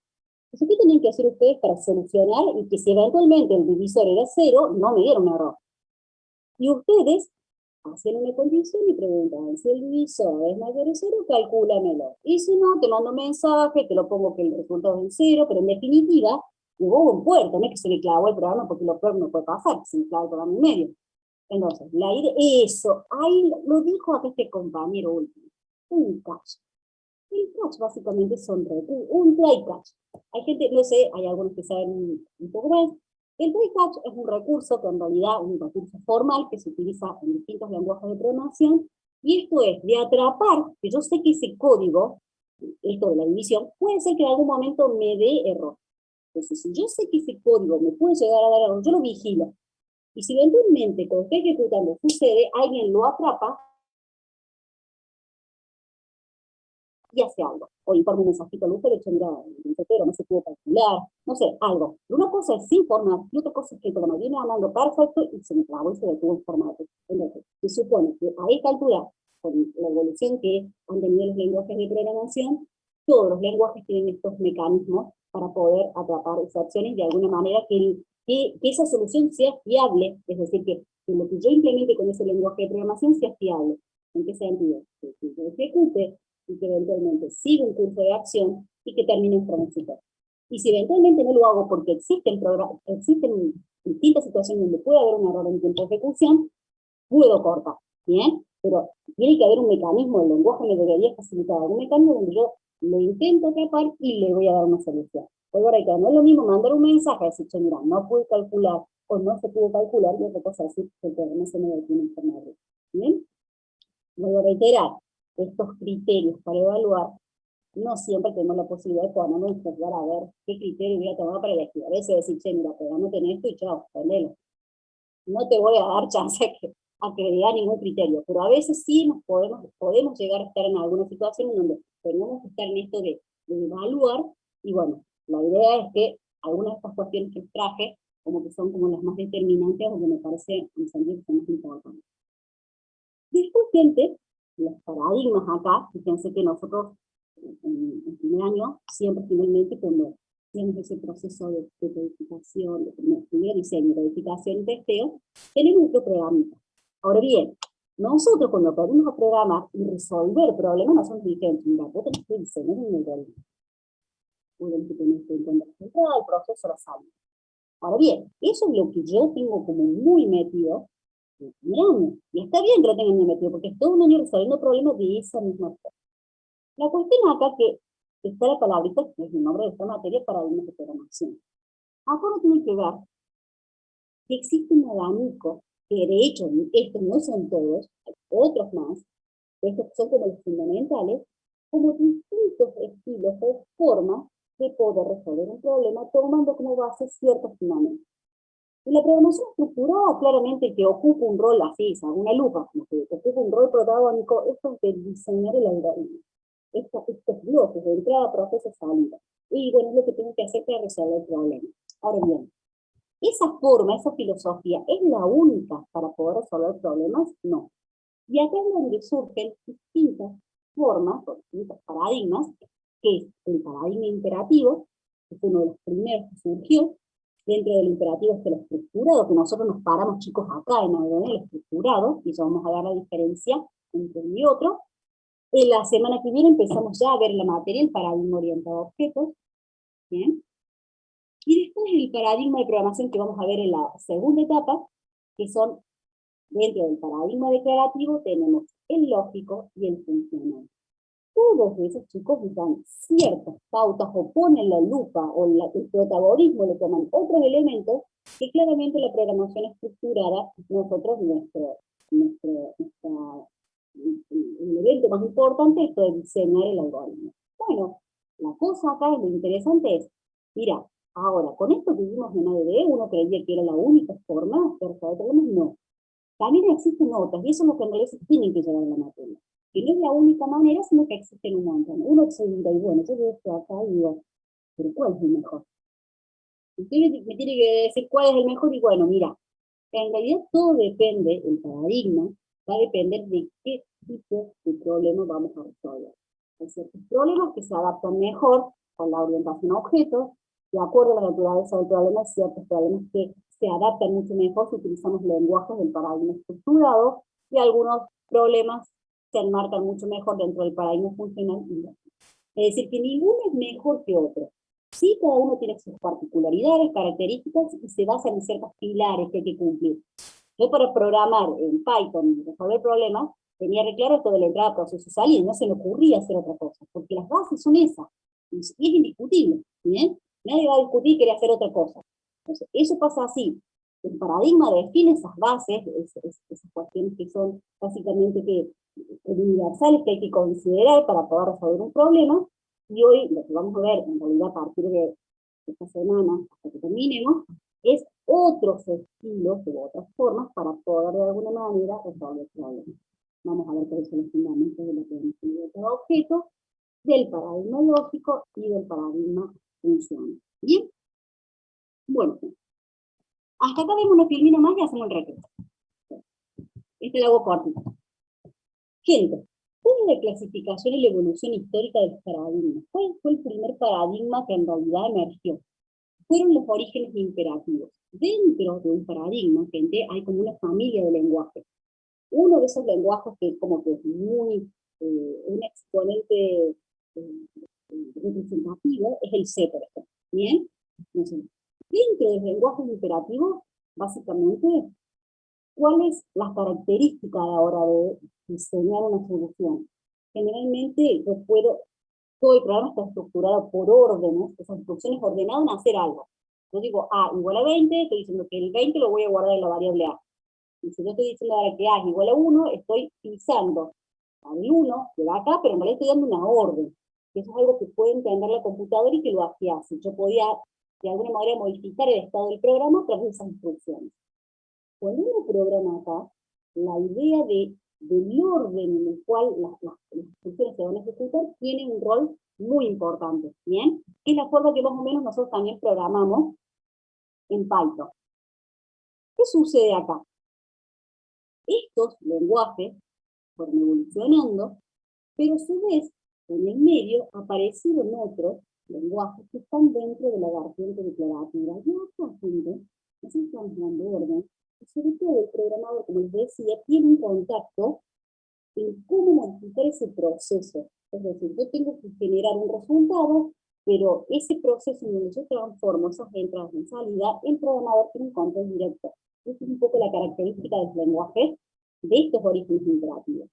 Entonces, ¿qué tenían que hacer ustedes para solucionar y que si eventualmente el divisor era 0, no me diera un error? Y ustedes hacen una condición y preguntan, si el divisor es mayor a 0, calcúlamelo. Y si no, te mando un mensaje, te lo pongo que el resultado es 0, pero en definitiva, hubo un puerto, no es que se me clavó el programa, porque lo peor no puede pasar, que se me clavó el programa en medio. Entonces, la idea, eso, ahí lo dijo acá este compañero último, un catch. El catch básicamente son un try catch. Hay gente, no sé, hay algunos que saben un poco más. El try catch es un recurso que en realidad es un recurso formal que se utiliza en distintos lenguajes de programación, y esto es de atrapar, que yo sé que ese código, esto de la división, puede ser que en algún momento me dé error. Entonces, si yo sé que ese código me puede llegar a dar error, yo lo vigilo. Y si eventualmente, cuando estoy ejecutando, sucede, alguien lo atrapa y hace algo. O informa un mensajito al usuario, mira, pero no se pudo calcular, no sé, algo. Una cosa es sin formato, y otra cosa es que el programa viene hablando perfecto y se me clavó y se detuvo el formato. Entonces, se supone que a esta altura, con la evolución que han tenido los lenguajes de programación, todos los lenguajes tienen estos mecanismos para poder atrapar excepciones de alguna manera que esa solución sea fiable, es decir, que lo que yo implemente con ese lenguaje de programación sea fiable. ¿En qué sentido? Que yo ejecute y que eventualmente siga un curso de acción y que termine en forma exitosa. Y si eventualmente no lo hago porque existen distintas situaciones donde puede haber un error en tiempo de ejecución, puedo cortar, ¿bien? Pero tiene que haber un mecanismo, el lenguaje me debería facilitar algún mecanismo donde yo lo intento atrapar y le voy a dar una solución. Ahora, no es lo mismo mandar un mensaje y decir, che, mira, no pude calcular o no se pudo calcular, y otra cosa decir que el programa se me detiene en forma de. ¿Bien? Voy a reiterar, estos criterios para evaluar, no siempre tenemos la posibilidad de ponernos y juzgar a ver qué criterio voy a tomar para elegir. A veces decir, che, mira, pegame en esto y chao, prendelo. No te voy a dar chance a que vea ningún criterio, pero a veces sí nos podemos llegar a estar en alguna situación en donde tenemos que estar en esto de evaluar, y bueno, la idea es que algunas de estas cuestiones que traje, como que son como las más determinantes, o que me parece, en sentido, que son más importantes. Después, gente, los paradigmas acá, fíjense que nosotros en el primer año, siempre finalmente, cuando hacemos ese proceso de codificación, de primer diseño, codificación y testeo, tenemos otro programa. Ahora bien, nosotros cuando aprendemos a programar y resolver problemas, no son diferentes. Mira, vos tenés que diseñar un algoritmo. Vos tenés que tener que encontrar el proceso, la salida. Ahora bien, eso es lo que yo tengo como muy metido en el primer año. Y está bien que lo tengan muy metido, porque es todo un año resolviendo problemas de esa misma forma. La cuestión acá que está la palabrita, que es el nombre de esta materia, paradigmas de programación. Acá uno tiene que ver que existe un abanico, que de hecho estos no son todos, hay otros más, estos son como los fundamentales, como distintos estilos o formas de poder resolver un problema tomando como base ciertos fundamentos. Y la programación estructurada claramente que ocupa un rol así, o una lupa, como que ocupa un rol protagónico, esto es de diseñar el algoritmo. Estos bloques de entrada, proceso, salida. Y bueno, es lo que tengo que hacer para resolver el problema. Ahora bien, esa forma, esa filosofía, ¿es la única para poder resolver problemas? No. Y acá es donde surgen distintas formas, o distintos paradigmas, que es el paradigma imperativo, que fue uno de los primeros que surgió. Dentro del imperativo está el estructurado, que nosotros nos paramos, chicos, acá en el estructurado, y ya vamos a ver la diferencia entre uno y otro. En la semana que viene empezamos ya a ver la materia, el paradigma orientado a objetos. ¿Bien? Y después el paradigma de programación que vamos a ver en la segunda etapa, que son, dentro del paradigma declarativo, tenemos el lógico y el funcional. Todos esos chicos dan ciertas pautas o ponen la lupa o el protagonismo, le toman otros elementos que claramente la programación estructurada, nosotros, el evento más importante es de diseñar el algoritmo. Bueno, la cosa acá, lo interesante es, mira, ahora, con esto que vimos en ADB, uno creía que era la única forma de resolver problemas, no. También existen otras, y eso es lo que en realidad se tienen que llevar a la materia. Que no es la única manera, sino que existen un montón. Uno se dirá, y bueno, yo veo esto acá y digo, pero ¿cuál es el mejor? Usted me tiene que decir cuál es el mejor, y bueno, mira, en realidad todo depende, el paradigma va a depender de qué tipo de problema vamos a resolver. Hay ciertos problemas que se adaptan mejor con la orientación a objetos, de acuerdo a la naturaleza del problema, hay ciertos problemas que se adaptan mucho mejor si utilizamos lenguajes del paradigma estructurado, y algunos problemas se enmarcan mucho mejor dentro del paradigma funcional. Es decir, que ninguno es mejor que otro. Sí, cada uno tiene sus particularidades, características, y se basan en ciertos pilares que hay que cumplir. Yo para programar en Python y resolver problemas, tenía re claro esto de la entrada, proceso y salida, no se me ocurría hacer otra cosa, porque las bases son esas, y es indiscutible, ¿bien? Nadie va a discutir y querer hacer otra cosa. Entonces, eso pasa así. El paradigma define esas bases, esas cuestiones que son básicamente universales que hay que considerar para poder resolver un problema, y hoy lo que vamos a ver, en realidad a partir de esta semana, hasta que terminemos, es otros estilos u otras formas para poder de alguna manera resolver problemas. Vamos a ver cuáles son los fundamentos de la programación de cada objeto, del paradigma lógico y del paradigma funcional. ¿Bien? Bueno, hasta acá vemos una filmina más y hacemos el recreo. Este lo hago cortito. Gente, ¿cuál es la clasificación y la evolución histórica de los paradigmas? ¿Cuál fue el primer paradigma que en realidad emergió? Fueron los orígenes imperativos. Dentro de un paradigma, gente, hay como una familia de lenguajes. Uno de esos lenguajes que como que es muy, un exponente representativo, es el C, por ejemplo. ¿Bien? Entonces, dentro de los lenguajes imperativos, básicamente, ¿cuáles las características a la hora de diseñar una solución? Generalmente, todo el programa está estructurado por órdenes, esas instrucciones ordenadas en hacer algo. Yo digo A igual a 20, estoy diciendo que el 20 lo voy a guardar en la variable A. Y si yo estoy diciendo ahora que A es igual a 1, estoy pisando al 1 que va acá, pero no le estoy dando una orden. Eso es algo que puede entender la computadora y que lo hacía así. Yo podía, de alguna manera, modificar el estado del programa a través de esas instrucciones. Cuando uno programa acá, la idea del orden en el cual las instrucciones se van a ejecutar tiene un rol muy importante, ¿bien? Que es la forma que más o menos nosotros también programamos en Python. ¿Qué sucede acá? Estos lenguajes fueron evolucionando, pero a su vez, en el medio aparecieron otros lenguajes que están dentro de la vertiente declarativa. Y otra gente, no se están dando orden, y sobre todo el programador, como les decía, tiene un contacto en cómo modificar ese proceso. Es decir, yo tengo que generar un resultado, pero ese proceso en donde yo transformo esas entradas en salida, el programador tiene un control directo. Esa es un poco la característica del lenguaje de estos orígenes imperativos.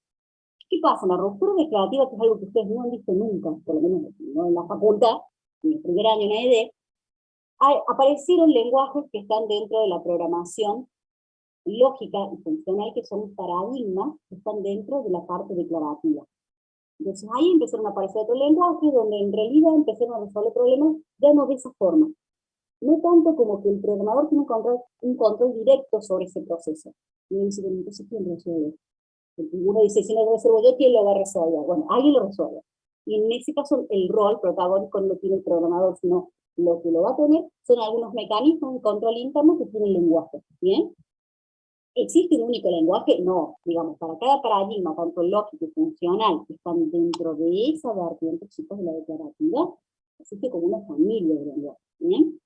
¿Qué pasa? La ruptura declarativa, que es algo que ustedes no han visto nunca, por lo menos no en la facultad, en el primer año en AED, aparecieron lenguajes que están dentro de la programación lógica y funcional, que son paradigmas que están dentro de la parte declarativa. Entonces ahí empezaron a aparecer otros lenguajes donde en realidad empezaron a resolver problemas ya no de esa forma. No tanto como que el programador tiene un control directo sobre ese proceso. Y uno dice, bueno, entonces ¿quién resuelve? Uno dice, si no lo resuelvo yo, ¿quién lo va a resolver? Bueno, alguien lo resuelve. Y en ese caso el rol protagónico no lo tiene el programador, sino lo que lo va a tener son algunos mecanismos de control interno que tiene el lenguaje. ¿Bien? ¿Existe un único lenguaje? No, digamos, para cada paradigma, tanto lógico y funcional, que están dentro de esa vertiente, chicos, de la declarativa, existe como una familia de lenguajes, ¿bien?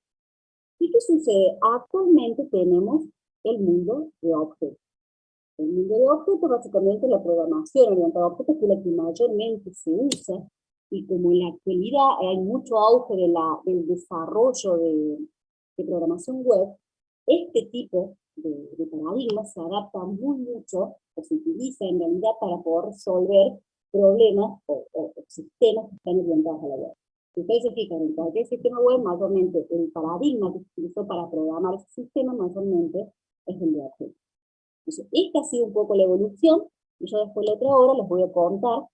¿Y qué sucede? Actualmente tenemos el mundo de objetos. El mundo de objetos, básicamente la programación orientada a objetos, que es la que mayormente se usa, y como en la actualidad hay mucho auge del desarrollo de programación web, este tipo de paradigmas se adapta muy mucho, o se utiliza en realidad para poder resolver problemas o sistemas que están orientados a la web. Si ustedes se fijan, en cualquier sistema web, mayormente el paradigma que se utilizó para programar ese sistema, mayormente es el de objetos. Entonces, esta ha sido un poco la evolución, y yo después la otra hora les voy a contar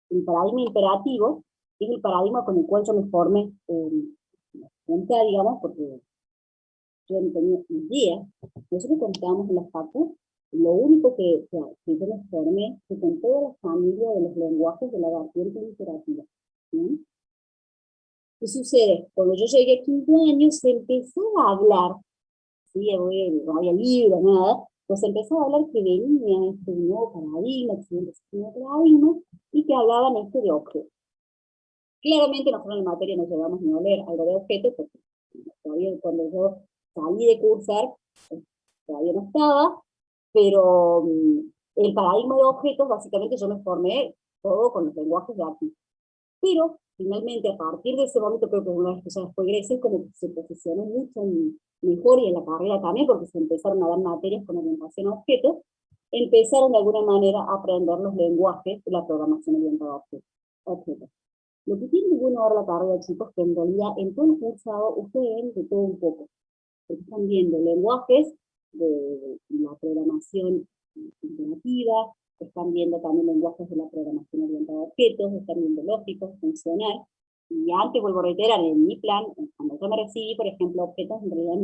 el paradigma imperativo, que es el paradigma con el cual yo me formé, digamos, porque yo no tenía idea. Nosotros cuando estábamos en la facu, lo único que yo me formé fue con toda la familia de los lenguajes de la vertiente imperativa. ¿Sí? ¿Qué sucede? Cuando yo llegué a quinto año, se empezó a hablar, ¿sí? No había libros, nada, pues se empezó a hablar que venía este nuevo paradigma, que se venía este nuevo paradigma, y que hablaban de objetos. Claramente nosotros en la materia no llegamos ni a leer algo de objetos, porque todavía cuando yo salí de cursar, todavía no estaba, pero el paradigma de objetos, básicamente yo me formé todo con los lenguajes de aquí. Pero, finalmente, a partir de ese momento, creo que una vez que ya fue Grecia, como que se posicionó mucho mejor, y en la carrera también, porque se empezaron a dar materias con orientación a objetos, empezaron de alguna manera a aprender los lenguajes de la programación orientada a objetos. Lo que tiene bueno ahora la carrera, chicos, que en realidad en todo el cursado ustedes ven de todo un poco. Están viendo lenguajes de la programación imperativa, están viendo también lenguajes de la programación orientada a objetos, están viendo lógicos, funcional. Y antes, vuelvo a reiterar, en mi plan, cuando yo me recibí, por ejemplo, objetos, en realidad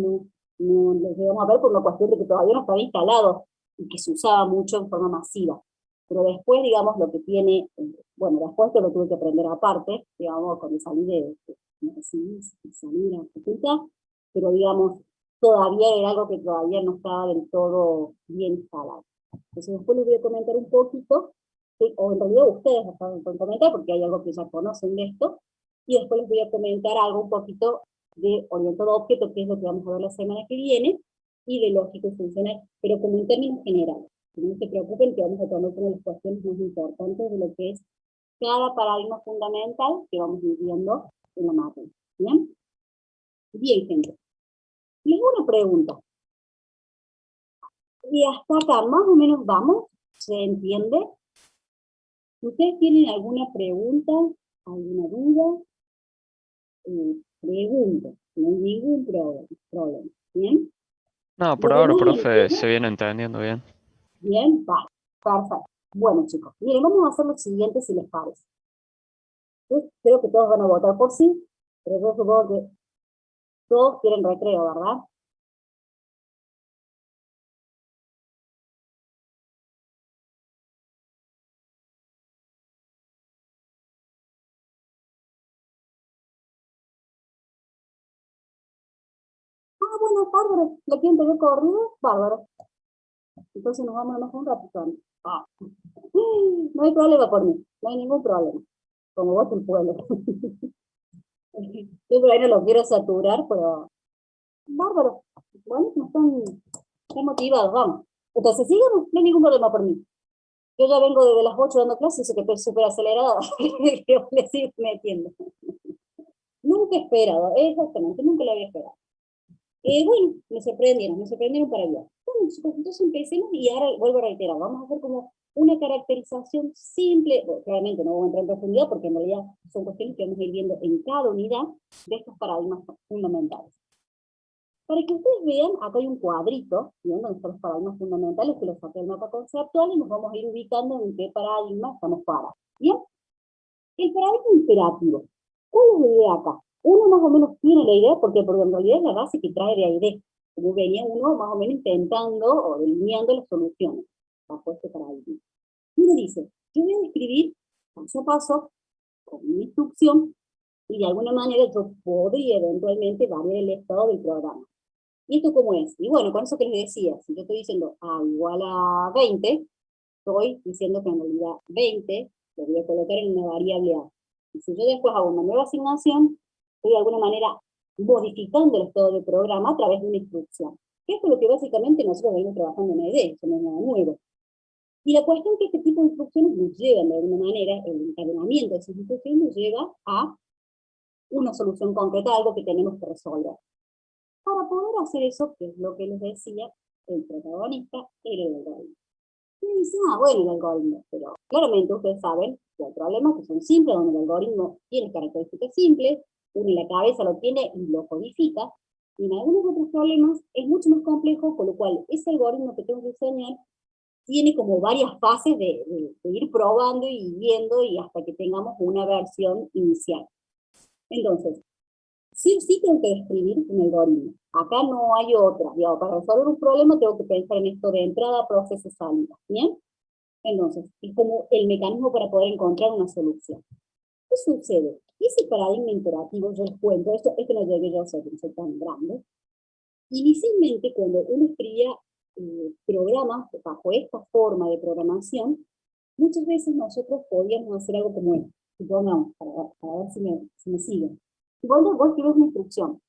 no los llegamos a ver por una cuestión de que todavía no estaba instalado y que se usaba mucho en forma masiva. Pero después, digamos, lo que tiene, bueno, después esto lo tuve que aprender aparte, digamos, cuando salí de la facultad, pero digamos, todavía era algo que todavía no estaba del todo bien instalado. Entonces después les voy a comentar un poquito, o en realidad ustedes pueden comentar, porque hay algo que ya conocen de esto, y después les voy a comentar algo un poquito de orientado a objetos, que es lo que vamos a ver la semana que viene, y de lógico y funcional, pero como en términos generales. No se preocupen que vamos a tomar como las cuestiones más importantes de lo que es cada paradigma fundamental que vamos viviendo en la materia. ¿Bien? Bien, gente. Les hago una pregunta. Y hasta acá, más o menos vamos, ¿se entiende? ¿Ustedes tienen alguna pregunta, alguna duda? Pregunta, no hay ningún problema. ¿Bien? No, por Lo ahora, demás lo profe, entiendo. se viene entendiendo bien. Bien, va, perfecto. Bueno, chicos, miren, vamos a hacer lo siguiente si les parece. Yo creo que todos van a votar por sí, pero yo supongo que todos quieren recreo, ¿verdad? Ah, bueno, bárbaro, ¿la quieren tener corrido? Bárbaro. Entonces nos vamos a enojar un ratito antes. Ah. No hay problema por mí, no hay ningún problema. Como vos el pueblo. Yo por ahí no lo quiero saturar, pero bárbaro. Bueno, están motivados, vamos. Entonces sigamos, no hay ningún problema por mí. Yo ya vengo desde las 8 dando clases, y sé que estoy súper acelerada, que le sigo metiendo. Nunca he esperado, exactamente, nunca lo había esperado. Bueno, me sorprendieron para bien. Bueno, entonces empecemos, y ahora vuelvo a reiterar, vamos a hacer como una caracterización simple, bueno, claramente no vamos a entrar en profundidad porque en realidad son cuestiones que vamos a ir viendo en cada unidad de estos paradigmas fundamentales. Para que ustedes vean, acá hay un cuadrito, ¿bien? Donde están los paradigmas fundamentales, que los saqué del mapa conceptual, y nos vamos a ir ubicando en qué paradigma estamos para. ¿Bien? El paradigma imperativo. ¿Cuál es la idea acá? Uno más o menos tiene la idea, porque en realidad es la base que trae de AID. Como venía uno más o menos intentando o delineando las soluciones bajo este paradigma. Uno dice, yo voy a describir paso a paso, con mi instrucción, y de alguna manera yo podría eventualmente variar el estado del programa. ¿Y esto cómo es? Y bueno, con eso que les decía, si yo estoy diciendo A igual a 20, estoy diciendo que en realidad 20 lo voy a colocar en una variable A. Y si yo después hago una nueva asignación, estoy de alguna manera modificando el estado del programa a través de una instrucción. Esto es lo que básicamente nosotros venimos trabajando en AID, eso no es nada nuevo. Y la cuestión es que este tipo de instrucciones nos llevan de alguna manera, el encadenamiento de esas instrucciones nos lleva a una solución concreta, algo que tenemos que resolver. Para poder hacer eso, que es lo que les decía, el protagonista era el algoritmo. Y dicen, bueno, el algoritmo, pero claramente ustedes saben que hay problemas que son simples, donde el algoritmo tiene características simples, uno en la cabeza lo tiene y lo codifica, y en algunos otros problemas es mucho más complejo, con lo cual ese algoritmo que tengo que diseñar tiene como varias fases de ir probando y viendo, y hasta que tengamos una versión inicial. Entonces, sí tengo que describir un algoritmo. Acá no hay otra. Digamos, para resolver un problema tengo que pensar en esto de entrada, proceso, salida. ¿Bien? Entonces, es como el mecanismo para poder encontrar una solución. ¿Qué sucede? Ese paradigma imperativo, yo les cuento, esto no llegué yo a ser, no soy tan grande. Inicialmente, cuando uno escribía programas bajo esta forma de programación, muchas veces nosotros podíamos hacer algo como esto. Supongamos, para ver si me siguen. Igual vos escribís una instrucción,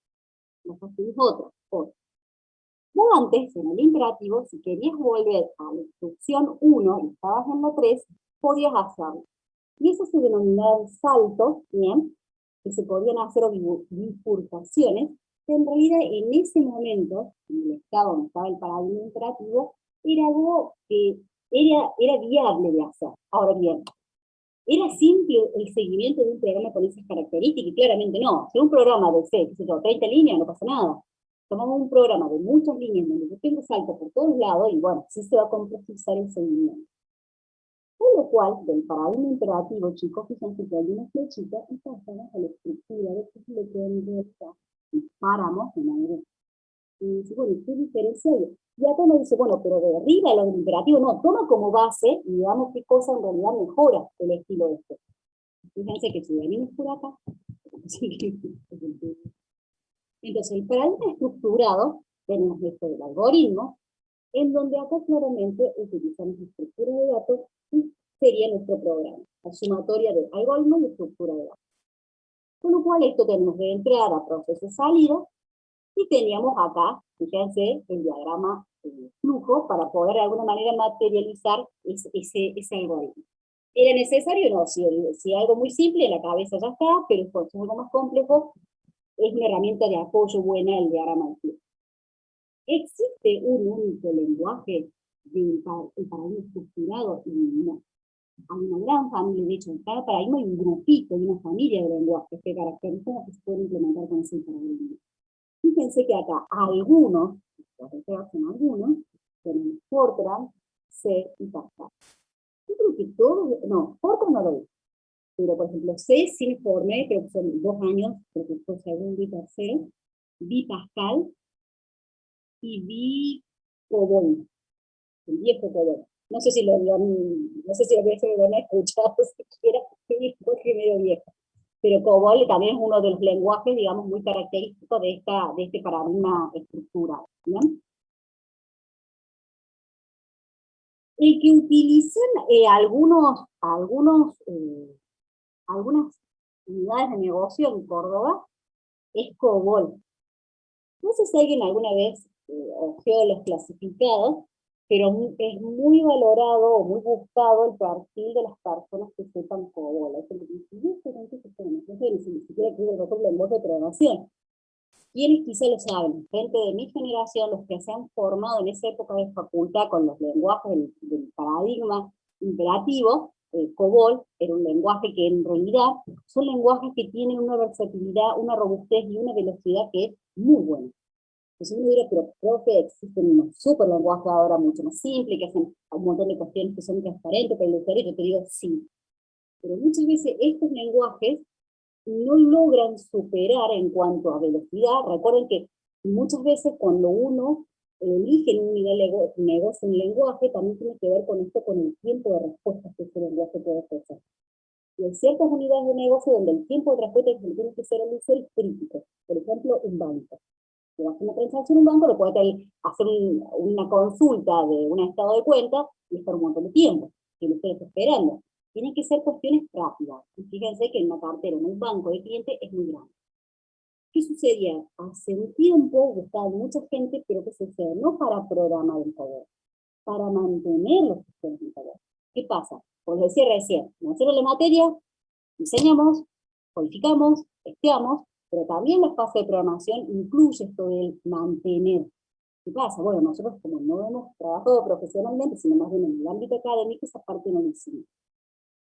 vos escribís otra. Vos antes, en el imperativo, si querías volver a la instrucción 1 y estabas en la 3, podías hacerlo. Y eso se denominaban saltos, ¿bien? Que se podían hacer o bifurcaciones, que en realidad en ese momento, en el estado donde estaba el paradigma imperativo, era algo que era viable de hacer. Ahora bien, ¿era simple el seguimiento de un programa con esas características? Y claramente no. Si un programa de 30 líneas, no pasa nada. Tomamos un programa de muchas líneas donde yo tengo saltos por todos lados y bueno, sí se va a complejizar el seguimiento. Con lo cual, del paradigma imperativo, chicos, fíjense que hay una flechita y pasamos a la estructura de qué es lo que paramos en algo. Y dice, bueno, ¿qué diferencia hay? Y acá nos dice, bueno, pero de arriba lo del imperativo no, toma como base y veamos qué cosa en realidad mejora el estilo este. Fíjense que si venimos por acá, entonces el paradigma estructurado, tenemos esto del algoritmo, en donde acá claramente utilizamos la estructura de datos y sería nuestro programa, la sumatoria de algoritmo y estructura de datos. Con lo cual esto tenemos de entrada, proceso, salida, y teníamos acá, fíjense, el diagrama de flujo para poder de alguna manera materializar ese algoritmo. ¿Era necesario? No, si algo muy simple en la cabeza ya está, pero si es algo más complejo, es una herramienta de apoyo buena el diagrama de flujo. ¿Existe un único lenguaje del paradigma estructurado? No. Hay una gran familia, de hecho, en cada paradigma hay un grupito, hay una familia de lenguajes que caracterizan que se pueden implementar con ese paradigma. Fíjense que acá algunos, tenemos Fortran, C y Pascal. Yo creo que todos, no, Fortran no lo vi, pero por ejemplo C sí me formé, creo que son 2 años, creo que fue segundo y tercero, vi Pascal y vi COBOL, el viejo COBOL. No sé si lo habían escuchado siquiera, porque es medio viejo. Pero COBOL también es uno de los lenguajes, digamos, muy característicos de este paradigma estructural, ¿no? El que utilizan algunas unidades de negocio en Córdoba es COBOL. No sé si alguien alguna vez ojeó los clasificados, pero es muy valorado o muy buscado el perfil de las personas que sepan COBOL. Es el que ni siquiera quiere el lenguaje de programación. Quienes quizá lo saben, gente de mi generación, los que se han formado en esa época de facultad con los lenguajes del paradigma imperativo, COBOL era un lenguaje que en realidad son lenguajes que tienen una versatilidad, una robustez y una velocidad que es muy buena. Entonces uno dirá, pero profe, existen unos super lenguajes ahora mucho más simples, que hacen un montón de cuestiones que son transparentes para el usuario, yo te digo sí. Pero muchas veces estos lenguajes no logran superar en cuanto a velocidad. Recuerden que muchas veces cuando uno elige un nivel de negocio, un lenguaje, también tiene que ver con esto, con el tiempo de respuesta que ese lenguaje puede ofrecer. Y hay ciertas unidades de negocio donde el tiempo de respuesta que tiene que ser el uso es crítico. Por ejemplo, un banco. Si vas a una transacción en un banco, lo puede hacer una consulta de un estado de cuenta y estar un montón de tiempo, que lo estés esperando. Tienen que ser cuestiones rápidas. Y fíjense que en una cartera, en un banco de clientes, es muy grande. ¿Qué sucedía? Hace un tiempo buscaba mucha gente, pero ¿qué sucede? No para programar el poder, para mantener los sistemas de poder. ¿Qué pasa? Como decía recién, nosotros la materia diseñamos, codificamos, testeamos, pero también la fase de programación incluye esto del mantener. ¿Qué pasa? Bueno, nosotros como no hemos trabajado profesionalmente, sino más bien en el ámbito académico, esa parte no la hicimos.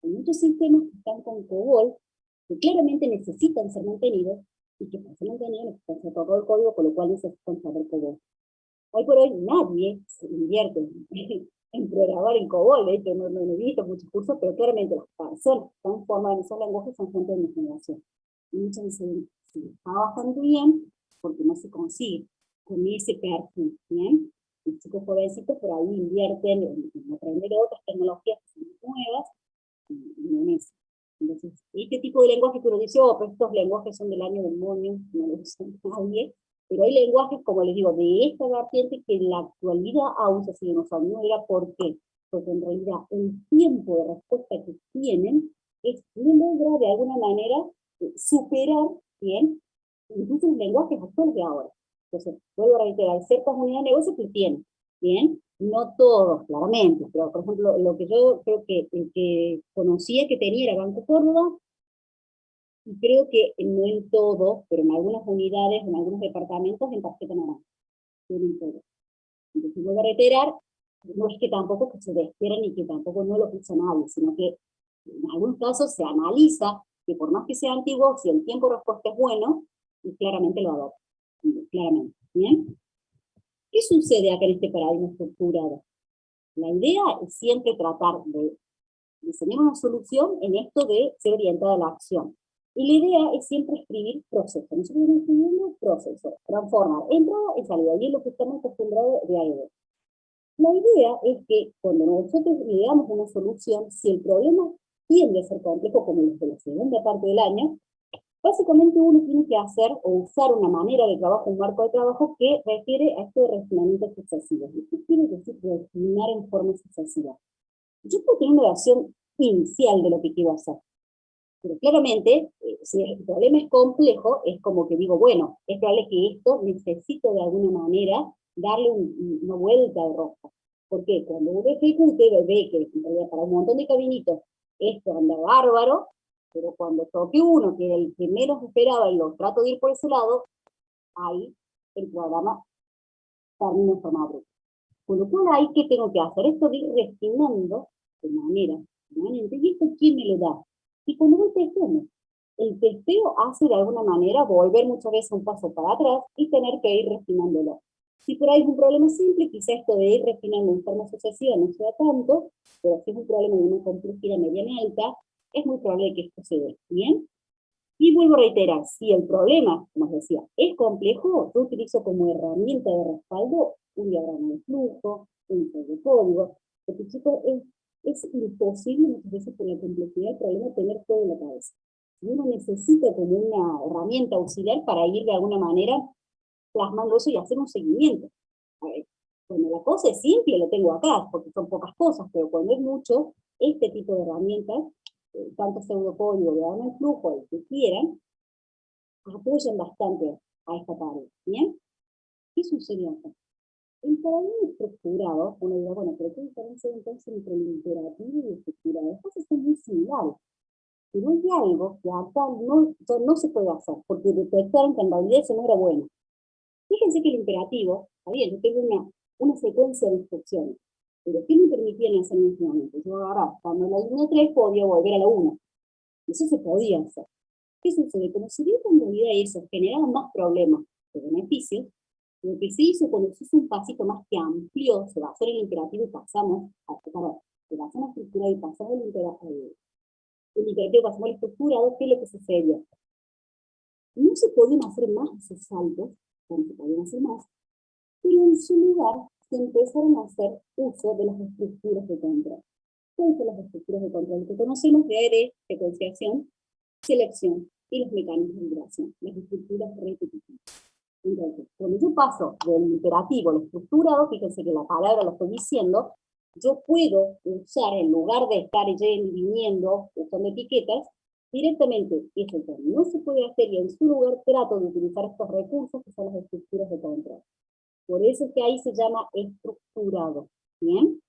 Hay muchos sistemas que están con COBOL, que claramente necesitan ser mantenidos, y que para ser mantenidos necesitan ser todo el código, con lo cual necesitan saber COBOL. Hoy por hoy nadie se invierte en programar en COBOL, de hecho no he visto muchos cursos, pero claramente las personas que están formadas en esos lenguajes son gente de mi generación. Y muchas veces se está bastante bien, porque no se consigue con ese perfil, ¿bien? Los chicos jovencitos por ahí invierten en aprender otras tecnologías que son nuevas, y en eso. Entonces, este tipo de lenguaje que uno dice, oh, pero estos lenguajes son del año del moño, no lo usa nadie, pero hay lenguajes, como les digo, de esta vertiente que en la actualidad aún se siguen usando. No era por qué, porque en realidad el tiempo de respuesta que tienen no logra de alguna manera superar, ¿bien?, incluso los lenguajes actuales de ahora. Entonces, vuelvo a reiterar, hay ciertas unidades de negocio que tienen, ¿bien?, No todos, claramente, pero por ejemplo, lo que yo creo que el que conocía que tenía era Banco Córdoba, y creo que no en todo, pero en algunas unidades, en algunos departamentos, en tarjeta naranja. Tienen todo. Entonces, vuelvo a reiterar, no es que tampoco que se desesperen y que tampoco no lo pisa nadie, sino que en algunos casos se analiza que por más que sea antiguo, si el tiempo de respuesta es bueno, y claramente lo adopta. Claramente. ¿Bien? ¿Qué sucede acá en este paradigma estructurado? La idea es siempre tratar de diseñar una solución en esto de ser orientada a la acción. Y la idea es siempre escribir proceso. Nosotros estamos escribiendo proceso, transformar, entrada y salida, y es lo que estamos acostumbrados de AED. La idea es que cuando nosotros le damos una solución, si el problema tiende a ser complejo, como el de la segunda parte del año, básicamente uno tiene que hacer o usar una manera de trabajo, un marco de trabajo que refiere a esto de refinamiento sucesivo. ¿Qué quiere decir refinar en forma sucesiva? Yo puedo tener una versión inicial de lo que quiero hacer, pero claramente, si el problema es complejo, es como que digo, bueno, es probable que esto necesito de alguna manera darle una vuelta de rosca. Porque cuando uno ejecute, ve que en realidad para un montón de cabinitos esto anda bárbaro, pero cuando toque uno, que era el que menos esperaba y lo trato de ir por ese lado, ahí el programa termina en forma abrupta. Con lo cual, ahí, ¿qué tengo que hacer? Esto de ir refinando de manera permanente. ¿Y esto quién me lo da? Y cuando voy testeando, el testeo hace de alguna manera volver muchas veces un paso para atrás y tener que ir refinándolo. Si por ahí es un problema simple, quizá esto de ir refinando en forma sucesiva no sea tanto, pero si es un problema de una complejidad mediana alta, es muy probable que esto se dé. ¿Bien? Y vuelvo a reiterar, si el problema, como os decía, es complejo, yo utilizo como herramienta de respaldo un diagrama de flujo, un de código, porque chicos, es imposible muchas veces por la complejidad del problema tener todo en la cabeza. Y uno necesita como una herramienta auxiliar para ir de alguna manera plasmando eso y hacer un seguimiento. A ver, cuando la cosa es simple, lo tengo acá, porque son pocas cosas, pero cuando es mucho, este tipo de herramientas, tanto pseudocódigo, diagrama de flujo, el que quieran, apoyan bastante a esta tarea. ¿Bien? ¿Qué sucede acá? El paradigma estructurado, uno dirá, bueno, pero ¿qué diferencia hay entonces entre el imperativo y el estructurado? Las cosas son muy similares. Pero hay algo que acá no se puede hacer, porque detectaron que en realidad eso no era bueno. Fíjense que el imperativo, está bien, yo tengo una secuencia de instrucciones, pero ¿qué me permitían hacer en ese momento? Yo agarraba, cuando en la línea 3 podía volver a la 1. Eso se podía hacer. ¿Qué sucede? Como se vio que en realidad eso generaba más problemas que beneficios, lo que se hizo cuando se hizo un pasito más que amplio, se basó en el imperativo y pasamos se basó en la estructura y pasamos el imperativo, pasamos a la estructura, ¿qué es lo que sucedió? No se podían hacer más esos saltos, cuando se podían hacer más, pero en su lugar se empezaron a hacer uso de las estructuras de control. ¿Cuáles son las estructuras de control que conocemos? De secuenciación, selección y los mecanismos de migración, las estructuras repetitivas. Entonces, cuando yo paso del imperativo al estructurado, fíjense que la palabra lo estoy diciendo, yo puedo usar, en lugar de estar yendo y viniendo, usando etiquetas, directamente eso que no se puede hacer y en su lugar trato de utilizar estos recursos que son las estructuras de control. Por eso es que ahí se llama estructurado. ¿Bien?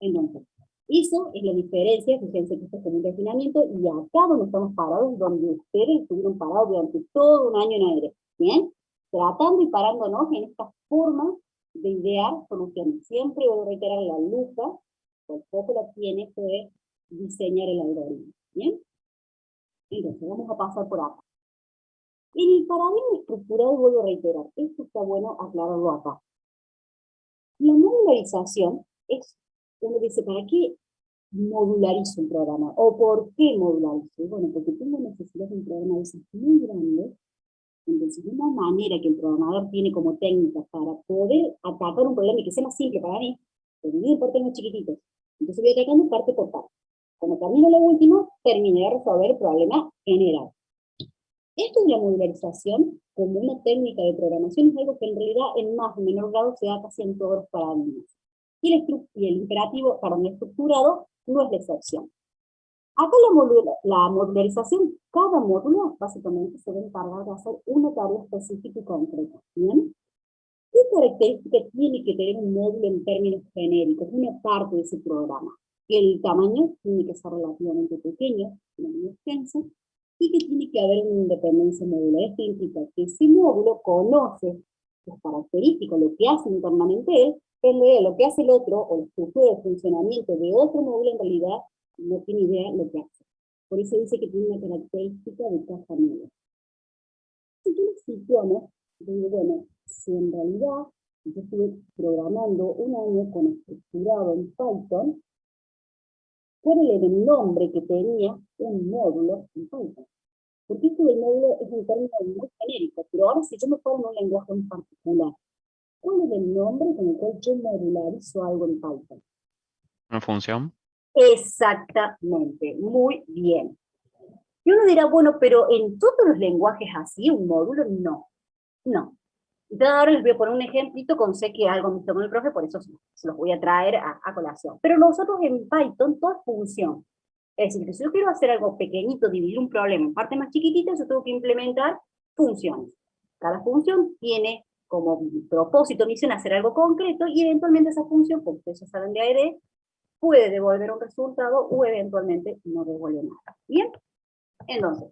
Entonces, eso es la diferencia, fíjense que esto es como un refinamiento, y acá donde estamos parados, donde ustedes estuvieron parados durante todo un año en aire. ¿Bien? Tratando y parándonos en esta forma de idear soluciones. Siempre voy a reiterar la lupa, por poco la tiene, esto de diseñar el algoritmo. ¿Bien? Entonces, vamos a pasar por acá. En el paradigma estructurado, vuelvo a reiterar, esto está bueno aclararlo acá. La modularización es, uno dice, ¿para qué modularizo un programa? ¿O por qué modularizo? Bueno, porque tengo necesidad de un programa de esos muy grande, entonces una manera que el programador tiene como técnica para poder atacar un problema y que sea más simple para mí, lo divido en partes muy chiquititos. Entonces voy atacando parte por parte. Cuando termino lo último, terminé de resolver el problema general. Esto de la modularización, como una técnica de programación, es algo que en realidad en más o menor grado se da casi en todos los paradigmas. Y el imperativo, perdón, el estructurado no es la excepción. Acá la modularización, cada módulo básicamente se va a encargar de hacer una tarea específica y concreta. ¿Bien? ¿Qué característica tiene que tener un módulo en términos genéricos? Una parte de ese programa. El tamaño tiene que ser relativamente pequeño, no muy extenso, y que tiene que haber una independencia modular. Esto implica que ese módulo conoce sus características, lo que hace internamente él, lo que hace el otro, o la estructura de funcionamiento de otro módulo, en realidad no tiene idea de lo que hace. Por eso dice que tiene una característica de caja negra. Si yo le situamos, digo, bueno, si en realidad yo estuve programando un año con estructurado en Python, ¿cuál era el nombre que tenía un módulo en Python? Porque esto del módulo es un término muy genérico, pero ahora si yo me pongo en un lenguaje en particular, ¿cuál es el nombre con el cual yo modularizo algo en Python? ¿Una función? Exactamente, muy bien. Y uno dirá, bueno, pero en todos los lenguajes así, un módulo, no. No. Entonces ahora les voy a poner un ejemplito con sé que algo me tomó el profe, por eso se los voy a traer a colación. Pero nosotros en Python todo es función. Es decir, que si yo quiero hacer algo pequeñito, dividir un problema en partes más chiquititas, yo tengo que implementar funciones. Cada función tiene como propósito, misión, hacer algo concreto, y eventualmente esa función, como ustedes ya saben de AED, puede devolver un resultado o eventualmente no devuelve nada. ¿Bien? Entonces,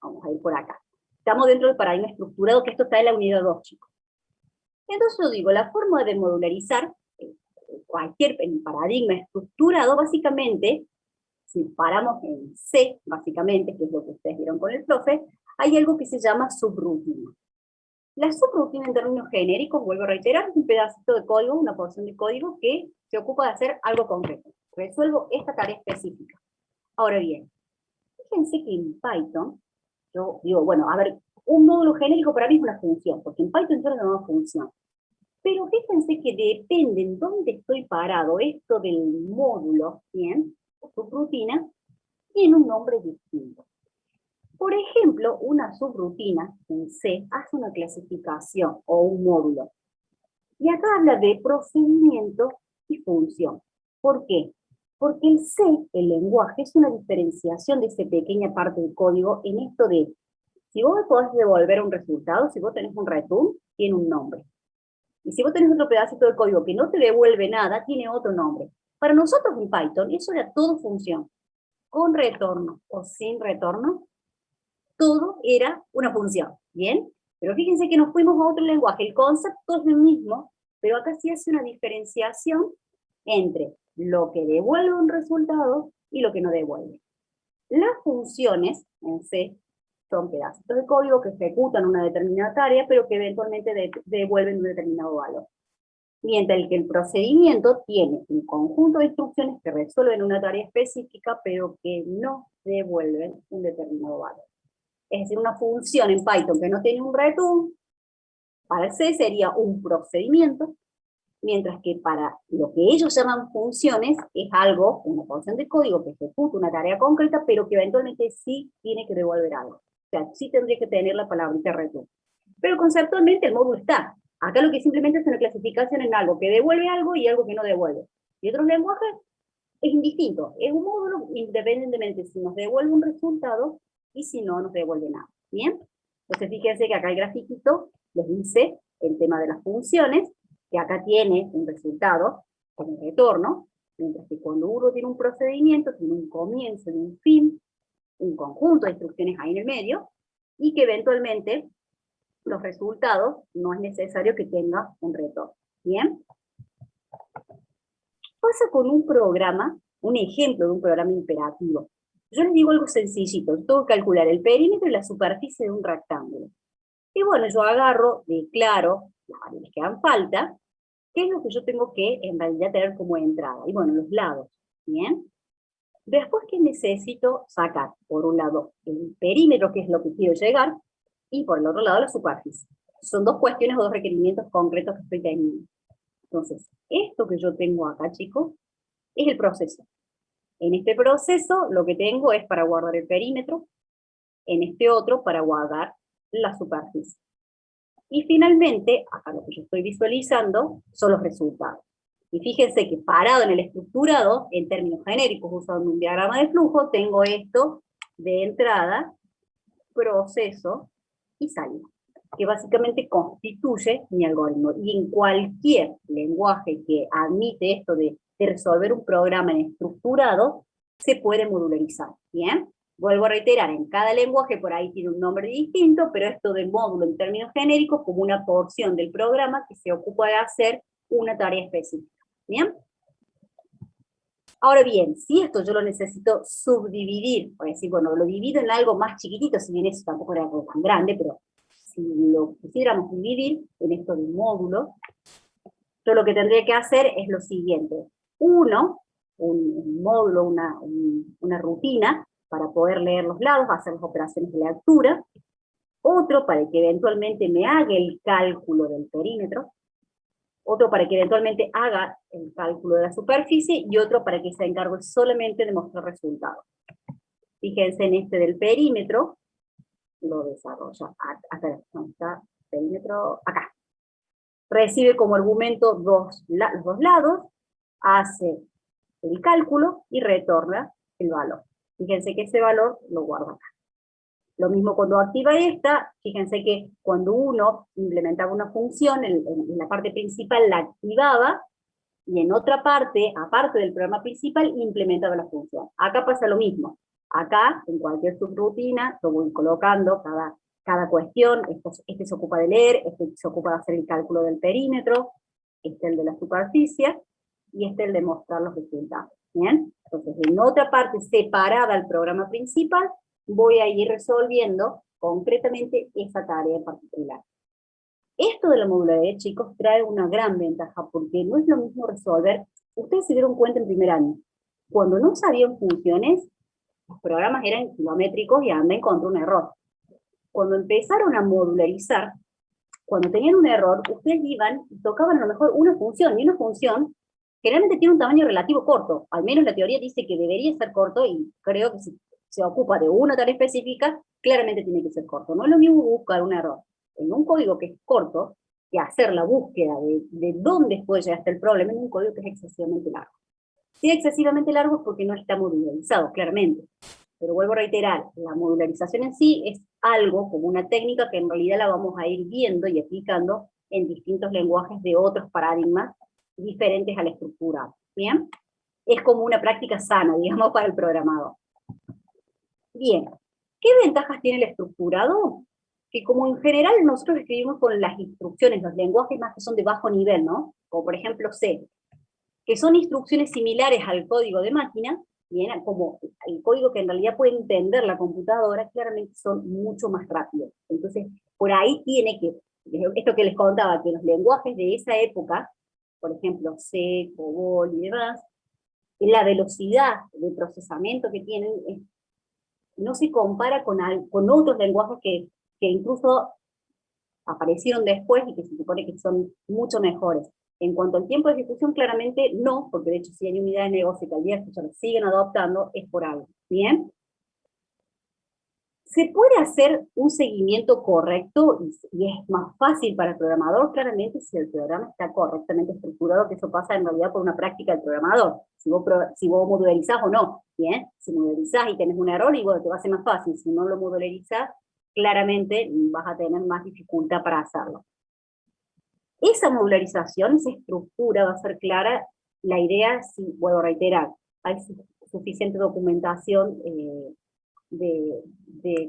vamos a ir por acá. Estamos dentro del paradigma estructurado, que esto está en la unidad 2, chicos. Entonces yo digo, la forma de modularizar cualquier paradigma estructurado, básicamente, si paramos en C, básicamente, que es lo que ustedes vieron con el profe, hay algo que se llama subrutina. La subrutina en términos genéricos, vuelvo a reiterar, es un pedacito de código, una porción de código que se ocupa de hacer algo concreto. Resuelvo esta tarea específica. Ahora bien, fíjense que en Python, yo digo, bueno, a ver, un módulo genérico para mí es una función, porque en Python yo lo llamo función. Pero fíjense que depende en dónde estoy parado, esto del módulo, ¿bien? Subrutina, tiene un nombre distinto. Por ejemplo, una subrutina en C hace una clasificación o un módulo. Y acá habla de procedimiento y función. ¿Por qué? Porque el C, el lenguaje, es una diferenciación de esa pequeña parte del código en esto de, si vos me podés devolver un resultado, si vos tenés un return, tiene un nombre. Y si vos tenés otro pedacito de código que no te devuelve nada, tiene otro nombre. Para nosotros en Python, eso era todo función. Con retorno o sin retorno, todo era una función, ¿bien? Pero fíjense que nos fuimos a otro lenguaje, el concepto es el mismo, pero acá sí hace una diferenciación entre lo que devuelve un resultado y lo que no devuelve. Las funciones en C son pedacitos de código que ejecutan una determinada tarea, pero que eventualmente devuelven un determinado valor. Mientras que el procedimiento tiene un conjunto de instrucciones que resuelven una tarea específica, pero que no devuelven un determinado valor. Es decir, una función en Python que no tiene un return, para el C sería un procedimiento, mientras que para lo que ellos llaman funciones, es algo, una porción de código que ejecuta una tarea concreta, pero que eventualmente sí tiene que devolver algo. O sea, sí tendría que tener la palabrita return. Pero conceptualmente el módulo está. Acá lo que simplemente es una clasificación en algo que devuelve algo y algo que no devuelve. Y otros lenguajes es indistinto. Es un módulo independientemente si nos devuelve un resultado y si no nos devuelve nada. ¿Bien? Entonces fíjense que acá el grafiquito les dice el tema de las funciones, que acá tiene un resultado con un retorno, mientras que cuando uno tiene un procedimiento, tiene un comienzo y un fin, un conjunto de instrucciones ahí en el medio, y que eventualmente los resultados no es necesario que tenga un retorno. ¿Bien? Pasa con un programa, un ejemplo de un programa imperativo. Yo les digo algo sencillito, yo tengo que calcular el perímetro y la superficie de un rectángulo. Y bueno, yo agarro, declaro las variables que hagan falta, qué es lo que yo tengo que en realidad tener como entrada. Y bueno, los lados, ¿bien? Después, ¿qué necesito sacar? Por un lado, el perímetro, que es lo que quiero llegar, y por el otro lado, la superficie. Son dos cuestiones o dos requerimientos concretos que estoy teniendo. Entonces, esto que yo tengo acá, chicos, es el proceso. En este proceso, lo que tengo es para guardar el perímetro, en este otro, para guardar la superficie. Y finalmente, acá lo que yo estoy visualizando son los resultados. Y fíjense que parado en el estructurado, en términos genéricos, usando un diagrama de flujo, tengo esto de entrada, proceso y salida. que básicamente constituye mi algoritmo. Y en cualquier lenguaje que admite esto de resolver un programa en estructurado, se puede modularizar, ¿bien? Vuelvo a reiterar, en cada lenguaje por ahí tiene un nombre distinto, pero esto de módulo en términos genéricos como una porción del programa que se ocupa de hacer una tarea específica, ¿bien? Ahora bien, si esto yo lo necesito subdividir, por decir, bueno, lo divido en algo más chiquitito, si bien eso tampoco era algo tan grande, pero si lo quisiéramos dividir en esto de módulo, yo lo que tendría que hacer es lo siguiente. Uno, un módulo, una rutina, para poder leer los lados, hacer las operaciones de lectura. Otro para que eventualmente me haga el cálculo del perímetro. Otro para que eventualmente haga el cálculo de la superficie, y otro para que se encargue solamente de mostrar resultados. Fíjense en este del perímetro, lo desarrolla, acá está, perímetro, acá. Recibe como argumento los dos lados, hace el cálculo y retorna el valor. Fíjense que ese valor lo guarda acá. Lo mismo cuando activa esta, fíjense que cuando uno implementaba una función, en la parte principal la activaba, y en otra parte, aparte del programa principal, implementaba la función. Acá pasa lo mismo. Acá, en cualquier subrutina, lo voy colocando cada cuestión. Este se ocupa de leer, este se ocupa de hacer el cálculo del perímetro, este el de la superficie, y este el de mostrar los resultados. ¿Bien? Entonces, en otra parte separada al programa principal, voy a ir resolviendo concretamente esa tarea en particular. Esto de la modularidad, chicos, trae una gran ventaja, porque no es lo mismo resolver. Ustedes se dieron cuenta en primer año, cuando no sabían funciones, los programas eran kilométricos y anda encontró un error. Cuando empezaron a modularizar, cuando tenían un error, ustedes iban y tocaban a lo mejor una función, y una función generalmente tiene un tamaño relativo corto, al menos la teoría dice que debería ser corto, y creo que si se ocupa de una tarea específica, claramente tiene que ser corto. No es lo mismo buscar un error en un código que es corto, que hacer la búsqueda de dónde puede llegar hasta el problema en un código que es excesivamente largo. Si es excesivamente largo es porque no está modularizado, claramente. Pero vuelvo a reiterar, la modularización en sí es algo como una técnica que en realidad la vamos a ir viendo y aplicando en distintos lenguajes de otros paradigmas diferentes a la estructura. ¿Bien? Es como una práctica sana, digamos, para el programador. Bien, ¿qué ventajas tiene el estructurado? Que como en general nosotros escribimos con las instrucciones, los lenguajes más que son de bajo nivel, ¿no? Como por ejemplo C, que son instrucciones similares al código de máquina, bien, como el código que en realidad puede entender la computadora, claramente son mucho más rápidos. Entonces, por ahí tiene que, esto que les contaba, que los lenguajes de esa época, por ejemplo C, COBOL y demás, la velocidad de procesamiento que tienen no se compara con otros lenguajes que incluso aparecieron después y que se supone que son mucho mejores. En cuanto al tiempo de ejecución, claramente no, porque de hecho si hay unidades de negocio que al día que se lo siguen adoptando, es por algo. ¿Bien? ¿Se puede hacer un seguimiento correcto y es más fácil para el programador? Claramente si el programa está correctamente estructurado, que eso pasa en realidad por una práctica del programador. Si vos modularizás o no, ¿bien? Si modularizás y tenés un error, y bueno, te va a ser más fácil. Si no lo modularizás, claramente vas a tener más dificultad para hacerlo. Esa modularización, esa estructura va a ser clara. La idea, si vuelvo a reiterar, hay suficiente documentación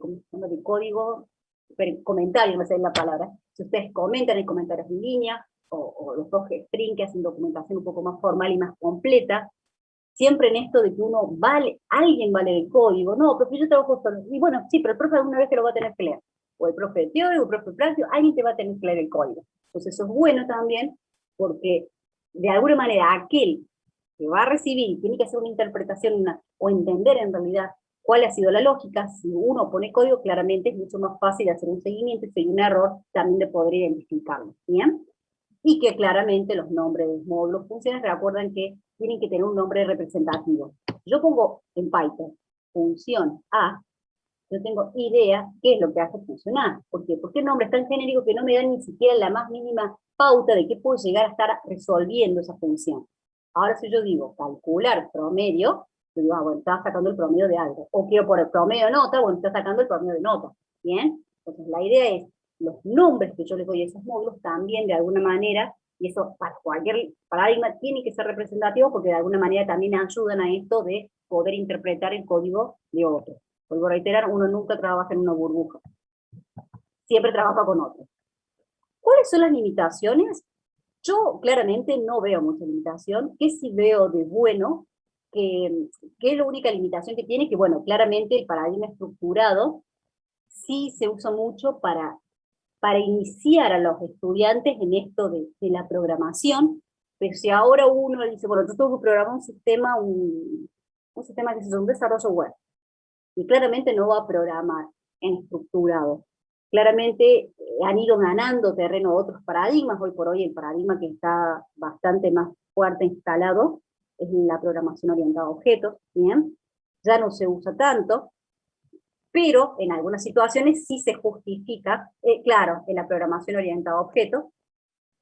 ¿cómo se llama? De código, comentario, no sé la palabra. Si ustedes comentan en comentarios en línea, o los dos string que hacen documentación un poco más formal y más completa, siempre en esto de que alguien vale el código, no, profe, yo trabajo solo, y bueno, sí, pero el profe alguna vez te lo va a tener que leer, o el profe de teoría, o el profe de práctico, alguien te va a tener que leer el código. Entonces eso es bueno también, porque de alguna manera aquel que va a recibir, tiene que hacer una interpretación, o entender en realidad cuál ha sido la lógica. Si uno pone código, claramente es mucho más fácil hacer un seguimiento, y si hay un error, también de poder identificarlo, ¿bien? Y que claramente los nombres de módulos, funciones, recuerdan que tienen que tener un nombre representativo. Yo pongo en Python función A, yo tengo idea qué es lo que hace funcionar. ¿Por qué? Porque el nombre es tan genérico que no me da ni siquiera la más mínima pauta de qué puedo llegar a estar resolviendo esa función. Ahora si yo digo calcular promedio, yo digo, bueno, está sacando el promedio de algo. O quiero por el promedio de nota, bueno, está sacando el promedio de nota. ¿Bien? Entonces la idea es, los nombres que yo les doy a esos módulos también de alguna manera, y eso para cualquier paradigma tiene que ser representativo porque de alguna manera también ayudan a esto de poder interpretar el código de otro. Vuelvo a reiterar, uno nunca trabaja en una burbuja, siempre trabaja con otro. ¿Cuáles son las limitaciones? Yo claramente no veo mucha limitación. ¿Qué sí veo de bueno? Que es la única limitación que tiene, que bueno, claramente el paradigma estructurado sí se usa mucho para iniciar a los estudiantes en esto de la programación, pero si ahora uno dice, bueno, yo tengo que programar un sistema que es un desarrollo web, y claramente no va a programar en estructurado. Claramente han ido ganando terreno otros paradigmas. Hoy por hoy el paradigma que está bastante más fuerte instalado es la programación orientada a objetos, ¿bien? Ya no se usa tanto, pero en algunas situaciones sí se justifica, claro, en la programación orientada a objetos,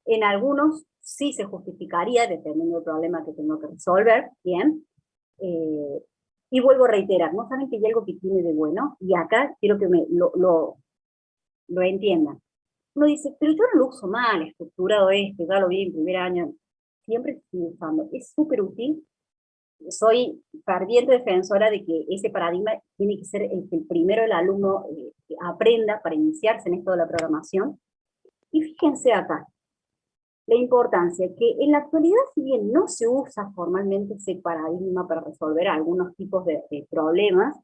en algunos sí se justificaría, dependiendo del problema que tengo que resolver, ¿bien? Y vuelvo a reiterar, ¿no saben que hay algo que tiene de bueno? Y acá quiero que lo entiendan. Uno dice, pero yo no lo uso mal, estructurado ya lo vi en primer año, siempre estoy usando, es súper útil. Soy ferviente defensora de que ese paradigma tiene que ser el que primero el alumno aprenda para iniciarse en esto de la programación. Y fíjense acá, la importancia que en la actualidad, si bien no se usa formalmente ese paradigma para resolver algunos tipos de problemas,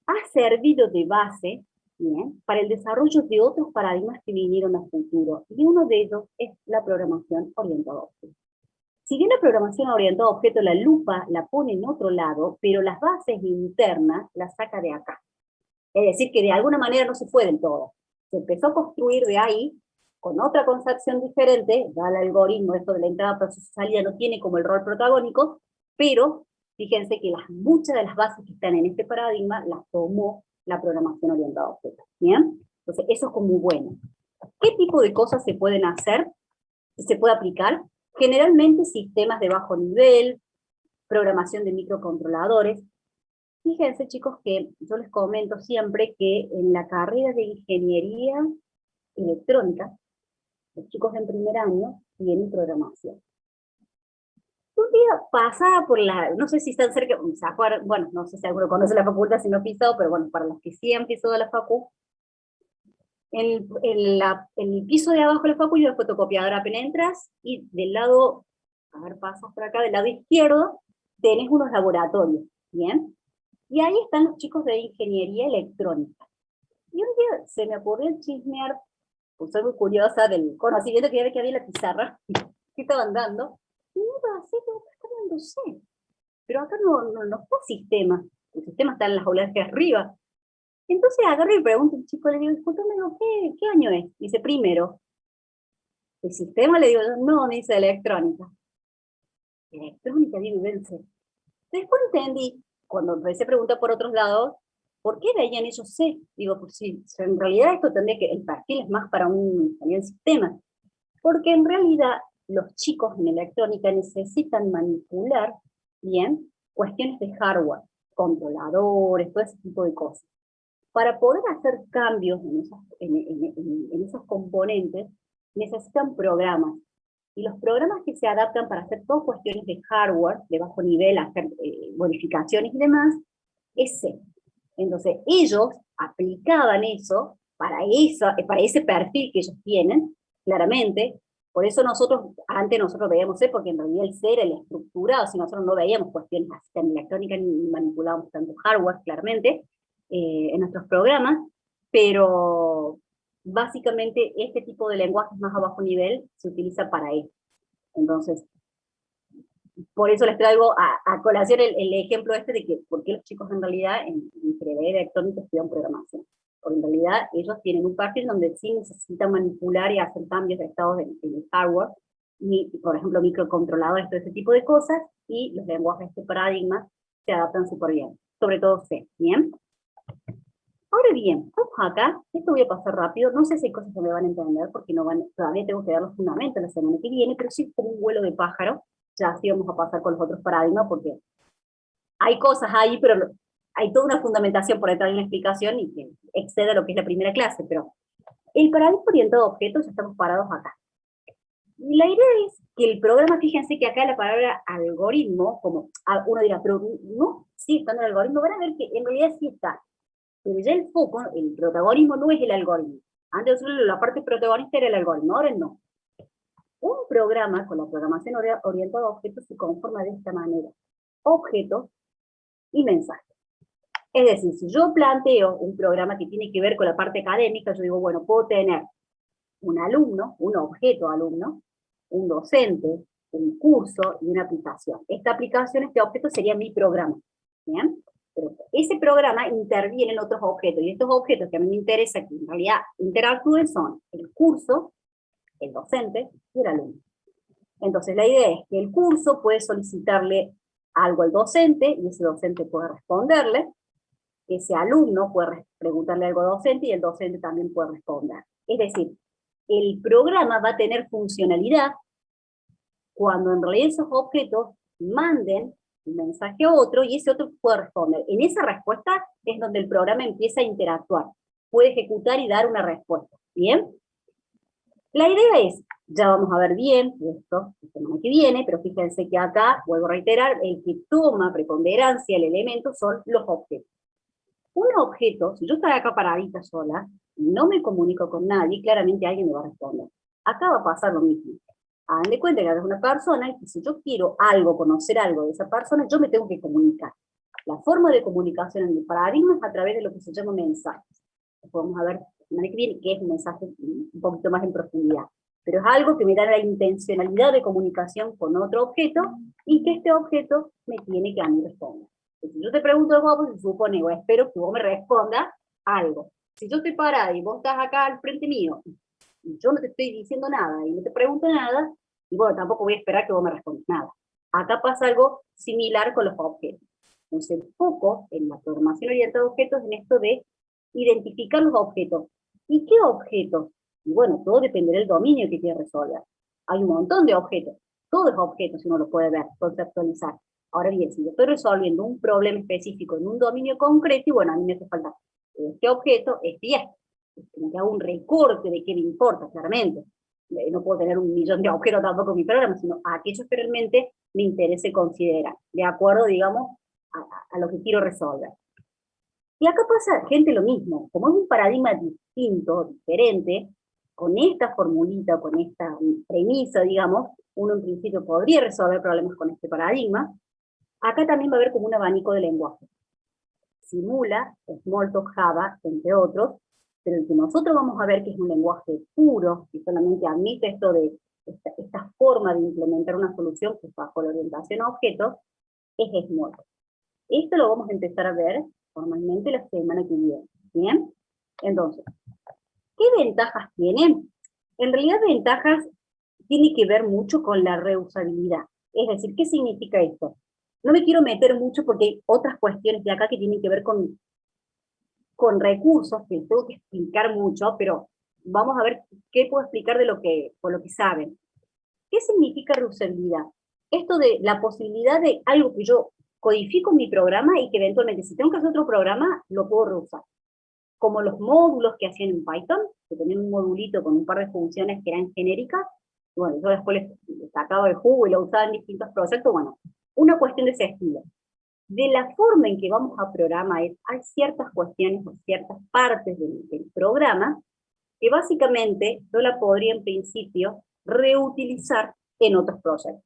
ha servido de base, ¿bien?, para el desarrollo de otros paradigmas que vinieron a futuro, y uno de ellos es la programación orientada a objetos. Si bien la programación orientada a objetos, la lupa la pone en otro lado, pero las bases internas las saca de acá. Es decir, que de alguna manera no se fue del todo. Se empezó a construir de ahí, con otra concepción diferente, ya el algoritmo, esto de la entrada, proceso, salida, no tiene como el rol protagónico, pero fíjense que muchas de las bases que están en este paradigma las tomó la programación orientada a objetos. ¿Bien? Entonces, eso es como bueno. ¿Qué tipo de cosas se pueden hacer? ¿Se puede aplicar? Generalmente sistemas de bajo nivel, programación de microcontroladores. Fíjense, chicos, que yo les comento siempre que en la carrera de ingeniería electrónica, los chicos en primer año tienen programación. Un día pasaba por no sé si están cerca, bueno, no sé si alguno conoce la facultad, si no ha pisado, pero bueno, para los que sí han pisado la facu, en el piso de abajo de la facu y la fotocopiadora apenas entras, y del lado, a ver, pasas por acá, del lado izquierdo, tenés unos laboratorios, ¿bien? Y ahí están los chicos de ingeniería electrónica. Y un día se me ocurrió chismear, pues soy muy curiosa del conocimiento que había en la pizarra, que estaban dando, y me iba así, está dando C. Pero acá no está sistema, el sistema está en las aulas de arriba. Entonces agarro y pregunto al chico, le digo, disculpame, ¿qué año es? Dice, primero. ¿El sistema? Le digo, no, me dice electrónica. Electrónica, digo, vence. Después entendí, cuando empecé a preguntar por otros lados, ¿por qué veían ellos C? Digo, pues sí, en realidad esto tendría que, el perfil es más para un ingeniero de sistemas. Porque en realidad los chicos en electrónica necesitan manipular, bien, cuestiones de hardware, controladores, todo ese tipo de cosas. Para poder hacer cambios en esos componentes, necesitan programas. Y los programas que se adaptan para hacer todas cuestiones de hardware, de bajo nivel, hacer bonificaciones y demás, es C. Entonces, ellos aplicaban eso para ese perfil que ellos tienen, claramente. Por eso antes nosotros veíamos C, porque en realidad el C era el estructurado, si nosotros no veíamos cuestiones así en electrónica ni manipulábamos tanto hardware, claramente, en nuestros programas, pero básicamente este tipo de lenguajes más a bajo nivel se utiliza para eso. Entonces, por eso les traigo a colación el ejemplo este de que por qué los chicos en realidad en ingeniería electrónica estudian programación. Porque en realidad ellos tienen un perfil donde sí necesitan manipular y hacer cambios de estados en el hardware, y por ejemplo microcontroladores, todo ese tipo de cosas, y los lenguajes de paradigma se adaptan súper bien, sobre todo C, ¿bien? Ahora bien, vamos acá, esto voy a pasar rápido, no sé si hay cosas que me van a entender, porque todavía tengo que dar los fundamentos la semana que viene, pero sí como un vuelo de pájaro, ya sí vamos a pasar con los otros paradigmas, porque hay cosas ahí, pero hay toda una fundamentación por detrás de una explicación y que excede a lo que es la primera clase, pero El paradigma orientado a objetos, estamos parados acá. Y la idea es que el programa, fíjense que acá la palabra algoritmo, como uno dirá, pero no, sí estando el algoritmo, van a ver que en realidad sí está. Pero ya el foco, el protagonismo no es el algoritmo. Antes la parte protagonista era el algoritmo, ahora no. Un programa con la programación orientada a objetos se conforma de esta manera. Objetos y mensajes. Es decir, si yo planteo un programa que tiene que ver con la parte académica, yo digo, bueno, puedo tener un alumno, un objeto alumno, un docente, un curso y una aplicación. Esta aplicación, este objeto sería mi programa. ¿Bien? Pero ese programa interviene en otros objetos, y estos objetos que a mí me interesa que en realidad interactúen son el curso, el docente y el alumno. Entonces la idea es que el curso puede solicitarle algo al docente, y ese docente puede responderle, ese alumno puede preguntarle algo al docente, y el docente también puede responder. Es decir, el programa va a tener funcionalidad cuando en realidad esos objetos manden un mensaje a otro y ese otro puede responder. En esa respuesta es donde el programa empieza a interactuar, puede ejecutar y dar una respuesta. ¿Bien? La idea es, ya vamos a ver bien esto la semana que viene, pero fíjense que acá, vuelvo a reiterar, el que toma preponderancia el elemento son los objetos. Un objeto, si yo estoy acá paradita sola, no me comunico con nadie, claramente alguien me va a responder. Acá va a pasar lo mismo. Hagan de cuenta que es una persona y que si yo quiero algo, conocer algo de esa persona, yo me tengo que comunicar. La forma de comunicación en el paradigma es a través de lo que se llama mensajes. Vamos a ver la semana que viene qué es un mensaje un poquito más en profundidad. Pero es algo que me da la intencionalidad de comunicación con otro objeto y que este objeto me tiene que a mí responder. Si yo te pregunto de vos, pues se supone o espero que vos me respondas algo. Si yo estoy parada y vos estás acá al frente mío, y yo no te estoy diciendo nada y no te pregunto nada, y bueno, tampoco voy a esperar que vos me respondas nada. Acá pasa algo similar con los objetos. Entonces, el foco en la programación orientada a objetos en esto de identificar los objetos. ¿Y qué objetos? Y bueno, todo dependerá del dominio que quiera resolver. Hay un montón de objetos. Todo es objeto, si uno lo puede ver, conceptualizar. Ahora bien, si yo estoy resolviendo un problema específico en un dominio concreto, y bueno, a mí me hace falta este objeto, y esto. Como que hago un recorte de qué me importa, claramente. No puedo tener un millón de objetos tampoco en mi programa, sino a aquellos que realmente me interese considerar, de acuerdo, digamos, a lo que quiero resolver. Y acá pasa, gente, lo mismo. Como es un paradigma distinto, diferente, con esta formulita, con esta premisa, digamos, uno en principio podría resolver problemas con este paradigma. Acá también va a haber como un abanico de lenguaje. Simula, Smalltalk, Java, entre otros, pero el que nosotros vamos a ver que es un lenguaje puro, que solamente admite esto de esta forma de implementar una solución que es bajo la orientación a objetos, es Smalltalk. Esto lo vamos a empezar a ver formalmente la semana que viene. ¿Bien? Entonces, ¿qué ventajas tienen? En realidad ventajas tiene que ver mucho con la reusabilidad. Es decir, ¿qué significa esto? No me quiero meter mucho porque hay otras cuestiones de acá que tienen que ver con recursos, que tengo que explicar mucho, pero vamos a ver qué puedo explicar de por lo que saben. ¿Qué significa reusabilidad? Esto de la posibilidad de algo que yo codifico en mi programa y que eventualmente, si tengo que hacer otro programa, lo puedo reusar. Como los módulos que hacían en Python, que tenían un modulito con un par de funciones que eran genéricas, bueno, yo después les sacaba el jugo y lo usaba en distintos proyectos, bueno, una cuestión de ese estilo. De la forma en que vamos a programar, hay ciertas cuestiones o ciertas partes del programa que básicamente yo la podría en principio reutilizar en otros proyectos.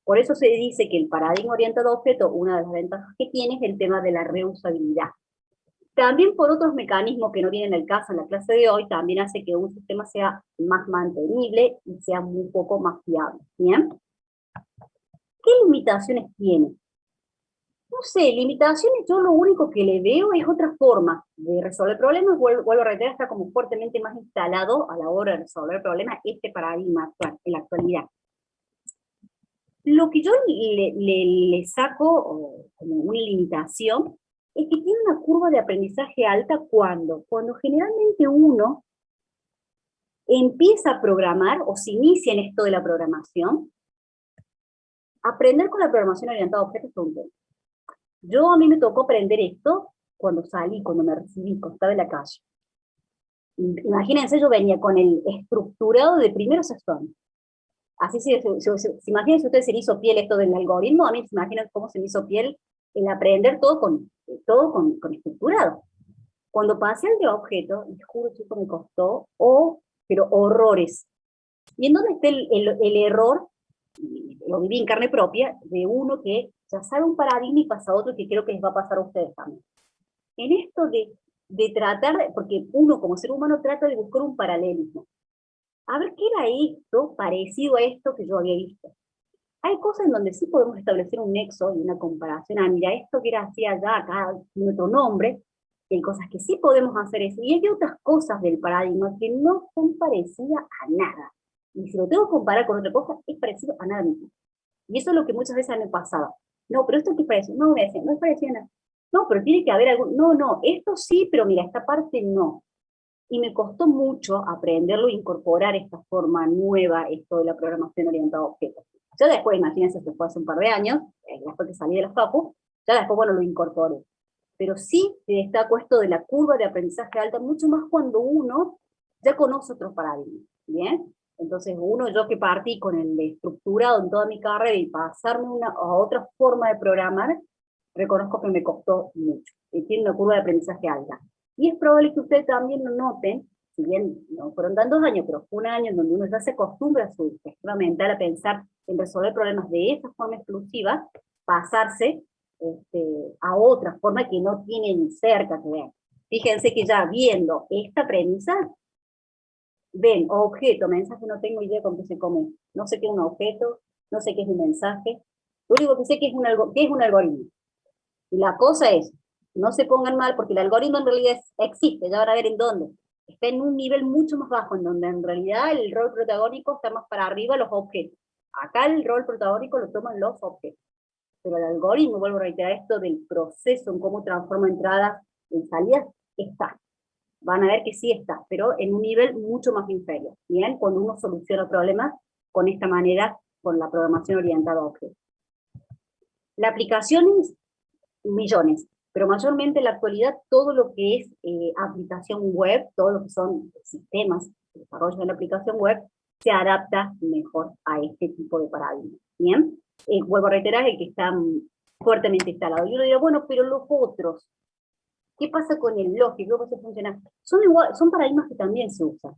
Por eso se dice que el paradigma orientado a objetos, una de las ventajas que tiene es el tema de la reusabilidad. También por otros mecanismos que no vienen al caso en la clase de hoy, también hace que un sistema sea más mantenible y sea un poco más fiable. ¿Bien? ¿Qué limitaciones tiene? No sé, limitaciones, yo lo único que le veo es otra forma de resolver problemas, vuelvo a reiterar, está como fuertemente más instalado a la hora de resolver problemas este paradigma actual, en la actualidad. Lo que yo le saco como una limitación es que tiene una curva de aprendizaje alta cuando generalmente uno empieza a programar o se inicia en esto de la programación. Aprender con la programación orientada a objetos es un tema. A mí me tocó aprender esto cuando salí, cuando me recibí, cuando estaba en la calle. Imagínense, yo venía con el estructurado de primero sexto año. Así se imaginen si ustedes se le hizo piel esto del algoritmo, a mí se imaginan cómo se me hizo piel el aprender todo con estructurado. Cuando pasé al de objeto, les juro, chicos, me costó, pero horrores. ¿Y en dónde está el error? Lo viví en carne propia, de uno que ya sabe un paradigma y pasa a otro, que creo que les va a pasar a ustedes también. En esto de tratar, porque uno como ser humano trata de buscar un paralelismo. A ver, ¿qué era esto parecido a esto que yo había visto? Hay cosas en donde sí podemos establecer un nexo y una comparación. Ah, mira, esto que era así allá, acá tiene otro nombre. Y hay cosas que sí podemos hacer eso. Y hay otras cosas del paradigma que no son parecidas a nada. Y si lo tengo que comparar con otra cosa, es parecido a nada mismo. Y eso es lo que muchas veces me pasaba. No, pero esto qué parece. No, me decían, no es parecido a nada. No, pero tiene que haber algo. No, esto sí, pero mira, esta parte no. Y me costó mucho aprenderlo e incorporar esta forma nueva, esto de la programación orientada a objetos. Yo después, imagínense, esto fue hace un par de años, después que salí de la facu, ya después, bueno, lo incorporé. Pero sí destaco esto de la curva de aprendizaje alta, mucho más cuando uno ya conoce otros paradigmas, ¿bien? Entonces, yo que partí con el estructurado en toda mi carrera y pasarme a otra forma de programar, reconozco que me costó mucho. Tiene una curva de aprendizaje alta. Y es probable que ustedes también lo noten, si bien no fueron tantos años, pero fue un año en donde uno ya se acostumbra a su sistema mental a pensar en resolver problemas de esa forma exclusiva, pasarse a otra forma que no tienen cerca que ver. Fíjense que ya viendo esta premisa, ven objeto, mensaje, no tengo idea con qué se come. No sé qué es un objeto, no sé qué es un mensaje. Lo único que sé que es un algoritmo. Y la cosa es, no se pongan mal, porque el algoritmo en realidad existe, ya van a ver en dónde. Está en un nivel mucho más bajo, en donde en realidad el rol protagónico está más para arriba los objetos. Acá el rol protagónico lo toman los objetos. Pero el algoritmo, vuelvo a reiterar esto del proceso, en cómo transforma entradas en salidas, está. Van a ver que sí está, pero en un nivel mucho más inferior. Bien, cuando uno soluciona problemas con esta manera, con la programación orientada a objetos. La aplicación es millones, pero mayormente en la actualidad todo lo que es aplicación web, todo lo que son sistemas de desarrollo de la aplicación web, se adapta mejor a este tipo de paradigma. ¿Bien? Vuelvo a reiterar el que está fuertemente instalado. Yo le digo, bueno, pero los otros, ¿qué pasa con el lógico? ¿Cómo se funciona? Son paradigmas que también se usan,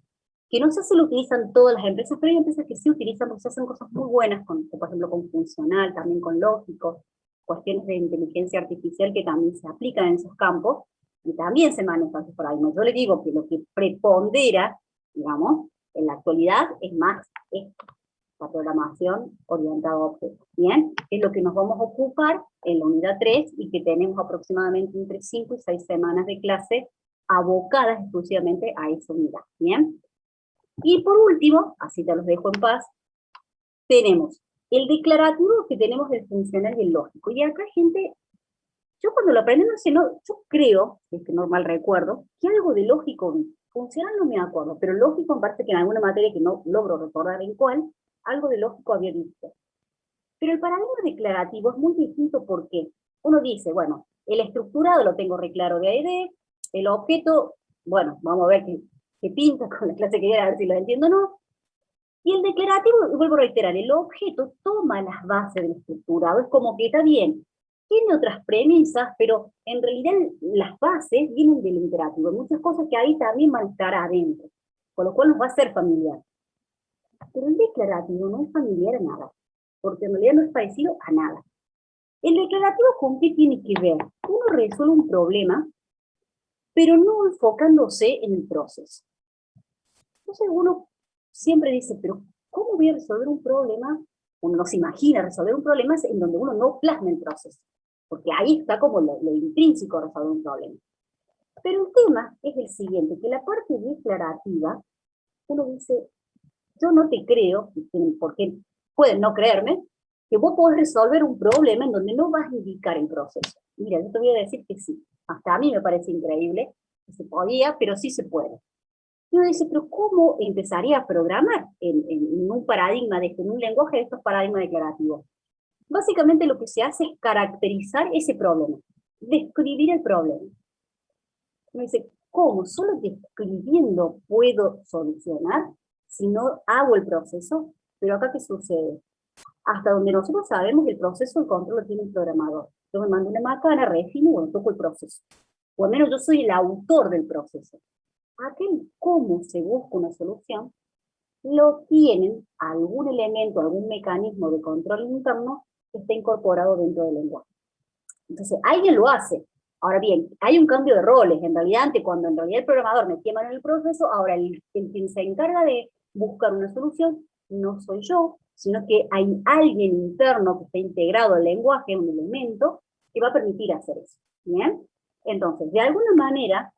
que no sé si lo utilizan todas las empresas, pero hay empresas que sí utilizan, porque se hacen cosas muy buenas, por ejemplo, con funcional, también con lógico, cuestiones de inteligencia artificial que también se aplican en esos campos, y también se manejan esos paradigmas. Yo le digo que lo que prepondera, digamos, en la actualidad es más la programación orientada a objetos. Bien, es lo que nos vamos a ocupar en la unidad 3 y que tenemos aproximadamente entre 5 y 6 semanas de clase abocadas exclusivamente a esa unidad. Bien. Y por último, así te los dejo en paz, tenemos el declarativo que tenemos del funcional y el lógico. Y acá, gente, yo cuando lo aprendí, no sé, yo creo, si es que no mal recuerdo, que algo de lógico, funcional no me acuerdo, pero lógico me parece que en alguna materia que no logro recordar en cuál, algo de lógico había visto. Pero el paradigma declarativo es muy distinto porque uno dice, bueno, el estructurado lo tengo re claro de AED, el objeto, bueno, vamos a ver qué pinta con la clase que viene, a ver si lo entiendo o no. Y el declarativo, vuelvo a reiterar, el objeto toma las bases del estructurado, es como que está bien, tiene otras premisas, pero en realidad las bases vienen del imperativo, muchas cosas que ahí también van a estar adentro, con lo cual nos va a ser familiar. Pero el declarativo no es familiar a nada, porque en realidad no es parecido a nada. El declarativo, ¿con qué tiene que ver? Uno resuelve un problema, pero no enfocándose en el proceso. Entonces uno siempre dice, pero ¿cómo voy a resolver un problema? Uno no se imagina resolver un problema en donde uno no plasma el proceso, porque ahí está como lo intrínseco de resolver un problema. Pero el tema es el siguiente, que la parte declarativa, uno dice, yo no te creo, porque pueden no creerme, que vos podés resolver un problema en donde no vas a indicar el proceso. Mira, yo te voy a decir que sí. Hasta a mí me parece increíble que se podía, pero sí se puede. Y uno dice, pero ¿cómo empezaría a programar en un paradigma, en un lenguaje de estos paradigmas declarativos? Básicamente lo que se hace es caracterizar ese problema, describir el problema. Uno dice, ¿cómo? Solo describiendo puedo solucionar, si no hago el proceso. Pero acá, ¿qué sucede? Hasta donde nosotros sabemos que el proceso de control lo tiene el programador. Yo me mando una macana, refino, bueno, toco el proceso. O al menos yo soy el autor del proceso. Aquel cómo se busca una solución, lo tienen algún elemento, algún mecanismo de control interno que está incorporado dentro del lenguaje. Entonces, alguien lo hace. Ahora bien, hay un cambio de roles. En realidad, antes, cuando en realidad el programador metía mano en el proceso, ahora el quien se encarga de buscar una solución no soy yo, sino que hay alguien interno que está integrado al lenguaje, un elemento, que va a permitir hacer eso. ¿Bien? Entonces, de alguna manera,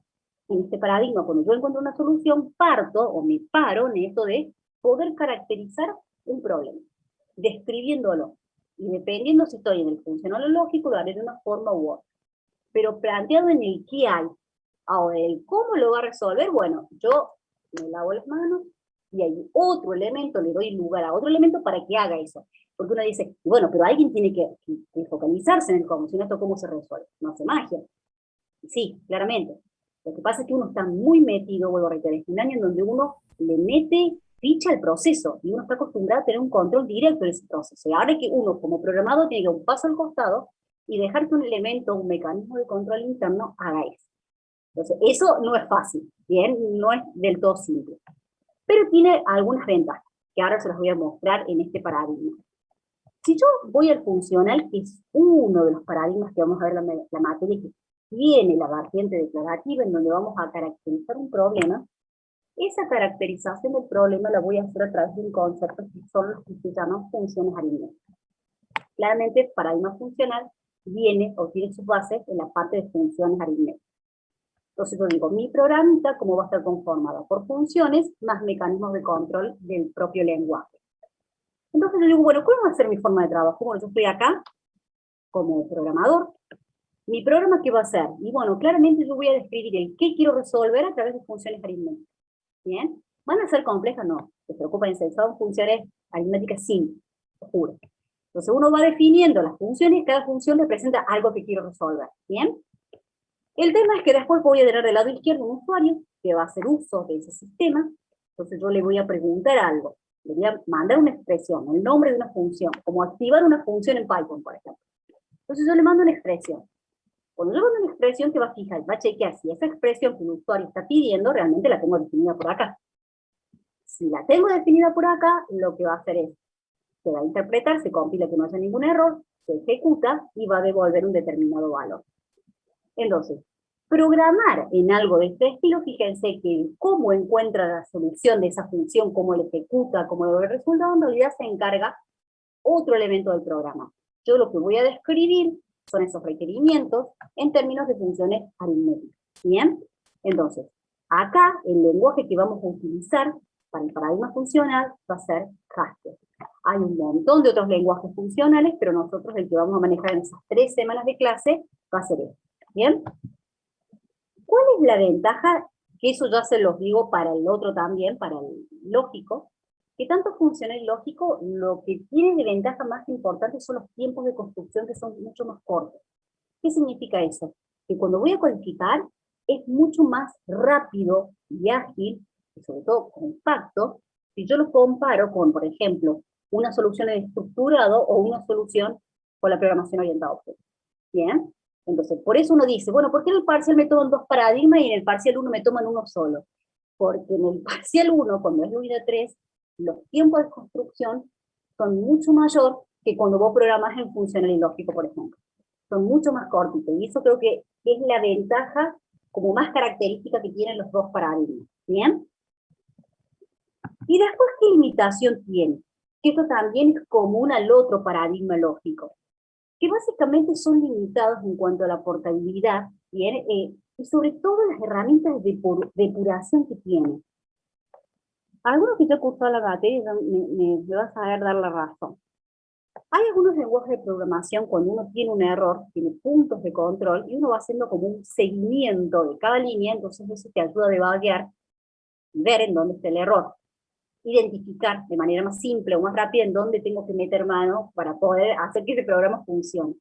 en este paradigma, cuando yo encuentro una solución, parto o me paro en esto de poder caracterizar un problema, describiéndolo. Y dependiendo si estoy en el funcional o lógico, lo haré de una forma u otra. Pero planteado en el qué hay, ahora el cómo lo va a resolver, bueno, yo me lavo las manos y hay otro elemento, le doy lugar a otro elemento para que haga eso. Porque uno dice, bueno, pero alguien tiene que focalizarse en el cómo, si no, esto cómo se resuelve, no hace magia. Sí, claramente. Lo que pasa es que uno está muy metido, vuelvo a reiterar, es un año en donde uno le mete ficha al proceso, y uno está acostumbrado a tener un control directo de ese proceso. Y ahora que uno, como programador, tiene que dar un paso al costado y dejar que un elemento, un mecanismo de control interno haga eso. Entonces, eso no es fácil, ¿bien? No es del todo simple. Pero tiene algunas ventajas, que ahora se las voy a mostrar en este paradigma. Si yo voy al funcional, que es uno de los paradigmas que vamos a ver la materia, que tiene la vertiente declarativa, en donde vamos a caracterizar un problema, esa caracterización del problema la voy a hacer a través de un concepto que son los que se llaman funciones aritméticas. Claramente, el paradigma funcional viene o tiene sus bases en la parte de funciones aritméticas. Entonces yo digo, mi programita, ¿cómo va a estar conformada? Por funciones más mecanismos de control del propio lenguaje. Entonces yo digo, bueno, ¿cuál va a ser mi forma de trabajo? Bueno, yo estoy acá como programador. ¿Mi programa qué va a hacer? Y bueno, claramente yo voy a describir el qué quiero resolver a través de funciones aritméticas. ¿Bien? ¿Van a ser complejas? No. Se preocupen, son funciones aritméticas simples, oscuras. Entonces uno va definiendo las funciones, cada función representa algo que quiero resolver. ¿Bien? El tema es que después voy a tener del lado izquierdo un usuario que va a hacer uso de ese sistema. Entonces yo le voy a preguntar algo. Le voy a mandar una expresión, el nombre de una función, como activar una función en Python, por ejemplo. Entonces yo le mando una expresión. Cuando yo mando una expresión, te va a fijar, va a chequear si esa expresión que el usuario está pidiendo realmente la tengo definida por acá. Si la tengo definida por acá, lo que va a hacer es, se va a interpretar, se compila que no haya ningún error, se ejecuta y va a devolver un determinado valor. Entonces, programar en algo de este estilo, fíjense que cómo encuentra la solución de esa función, cómo la ejecuta, cómo devuelve el resultado, en realidad se encarga otro elemento del programa. Yo lo que voy a describir son esos requerimientos en términos de funciones aritméticas. ¿Bien? Entonces, acá el lenguaje que vamos a utilizar para el paradigma funcional va a ser Haskell. Hay un montón de otros lenguajes funcionales, pero nosotros el que vamos a manejar en esas 3 semanas de clase va a ser este. ¿Bien? ¿Cuál es la ventaja? Que eso ya se los digo para el otro también, para el lógico, que tanto funcional y lógico, lo que tiene de ventaja más importante son los tiempos de construcción que son mucho más cortos. ¿Qué significa eso? Que cuando voy a codificar es mucho más rápido y ágil, y sobre todo compacto, si yo lo comparo con, por ejemplo, una solución en estructurado o una solución con la programación orientada a objetos. ¿Bien? Entonces, por eso uno dice, bueno, ¿por qué en el parcial me toman 2 paradigmas y en el parcial 1 me toman uno solo? Porque en el parcial 1, cuando es la unidad 3, los tiempos de construcción son mucho mayor que cuando vos programás en funcional y lógico, por ejemplo. Son mucho más cortitos, y eso creo que es la ventaja como más característica que tienen los 2 paradigmas. ¿Bien? Y después, ¿qué limitación tiene? Que esto también es común al otro paradigma lógico, que básicamente son limitados en cuanto a la portabilidad, ¿bien? Y sobre todo las herramientas de depuración que tienen. Algunos que yo he cursado la materia me vas a saber dar la razón. Hay algunos lenguajes de programación cuando uno tiene un error, tiene puntos de control, y uno va haciendo como un seguimiento de cada línea, entonces eso te ayuda a debuguear, ver en dónde está el error, identificar de manera más simple o más rápida en dónde tengo que meter mano para poder hacer que ese programa funcione.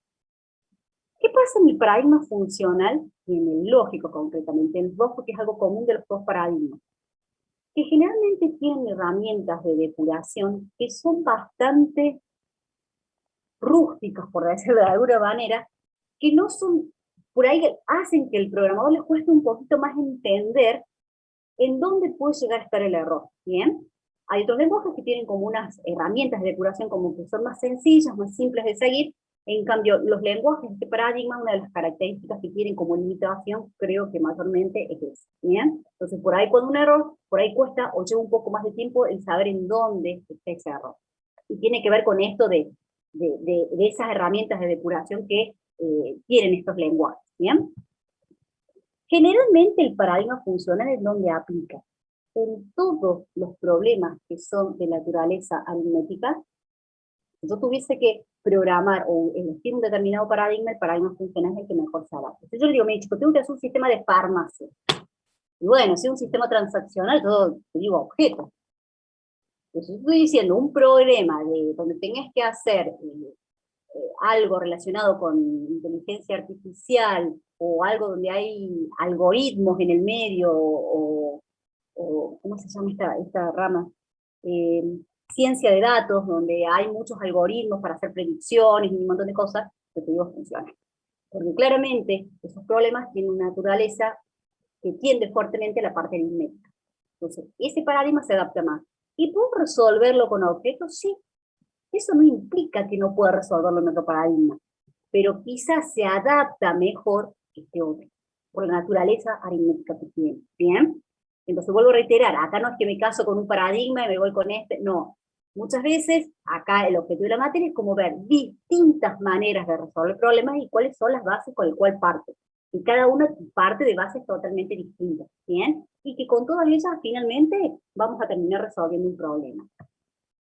¿Qué pasa en el paradigma funcional y en el lógico concretamente? En los dos, porque es algo común de los dos paradigmas. Que generalmente tienen herramientas de depuración que son bastante rústicas, por decirlo de alguna manera, que no son, por ahí hacen que el programador les cueste un poquito más entender en dónde puede llegar a estar el error, ¿bien? Hay otros lenguajes que tienen como unas herramientas de depuración como que son más sencillas, más simples de seguir. En cambio, los lenguajes de este paradigma, una de las características que tienen como limitación, creo que mayormente es esa, ¿bien? Entonces, por ahí cuando un error, por ahí cuesta o lleva un poco más de tiempo el saber en dónde está ese error. Y tiene que ver con esto de esas herramientas de depuración que tienen estos lenguajes, ¿bien? Generalmente el paradigma funcional es donde aplica en todos los problemas que son de naturaleza aritmética. Si yo tuviese que programar o elegir un determinado paradigma, el paradigma funcional es el que mejor se adapta. Si yo le digo, mi chico, tengo que hacer un sistema de farmacia. Y bueno, si es un sistema transaccional, yo te digo objetos. Entonces, estoy diciendo un problema donde tengas que hacer algo relacionado con inteligencia artificial, o algo donde hay algoritmos en el medio, o ¿cómo se llama esta rama? Ciencia de datos, donde hay muchos algoritmos para hacer predicciones y un montón de cosas, que te digo funciona. Porque claramente esos problemas tienen una naturaleza que tiende fuertemente a la parte aritmética. Entonces, ese paradigma se adapta más. ¿Y puedo resolverlo con objetos? Sí. Eso no implica que no pueda resolverlo en otro paradigma, pero quizás se adapta mejor que este otro, por la naturaleza aritmética que tiene. ¿Bien? Entonces vuelvo a reiterar, acá no es que me caso con un paradigma y me voy con este, no. Muchas veces, acá el objetivo de la materia es como ver distintas maneras de resolver problemas y cuáles son las bases con las cuales parte. Y cada una parte de bases totalmente distintas, ¿bien? Y que con todas ellas, finalmente, vamos a terminar resolviendo un problema.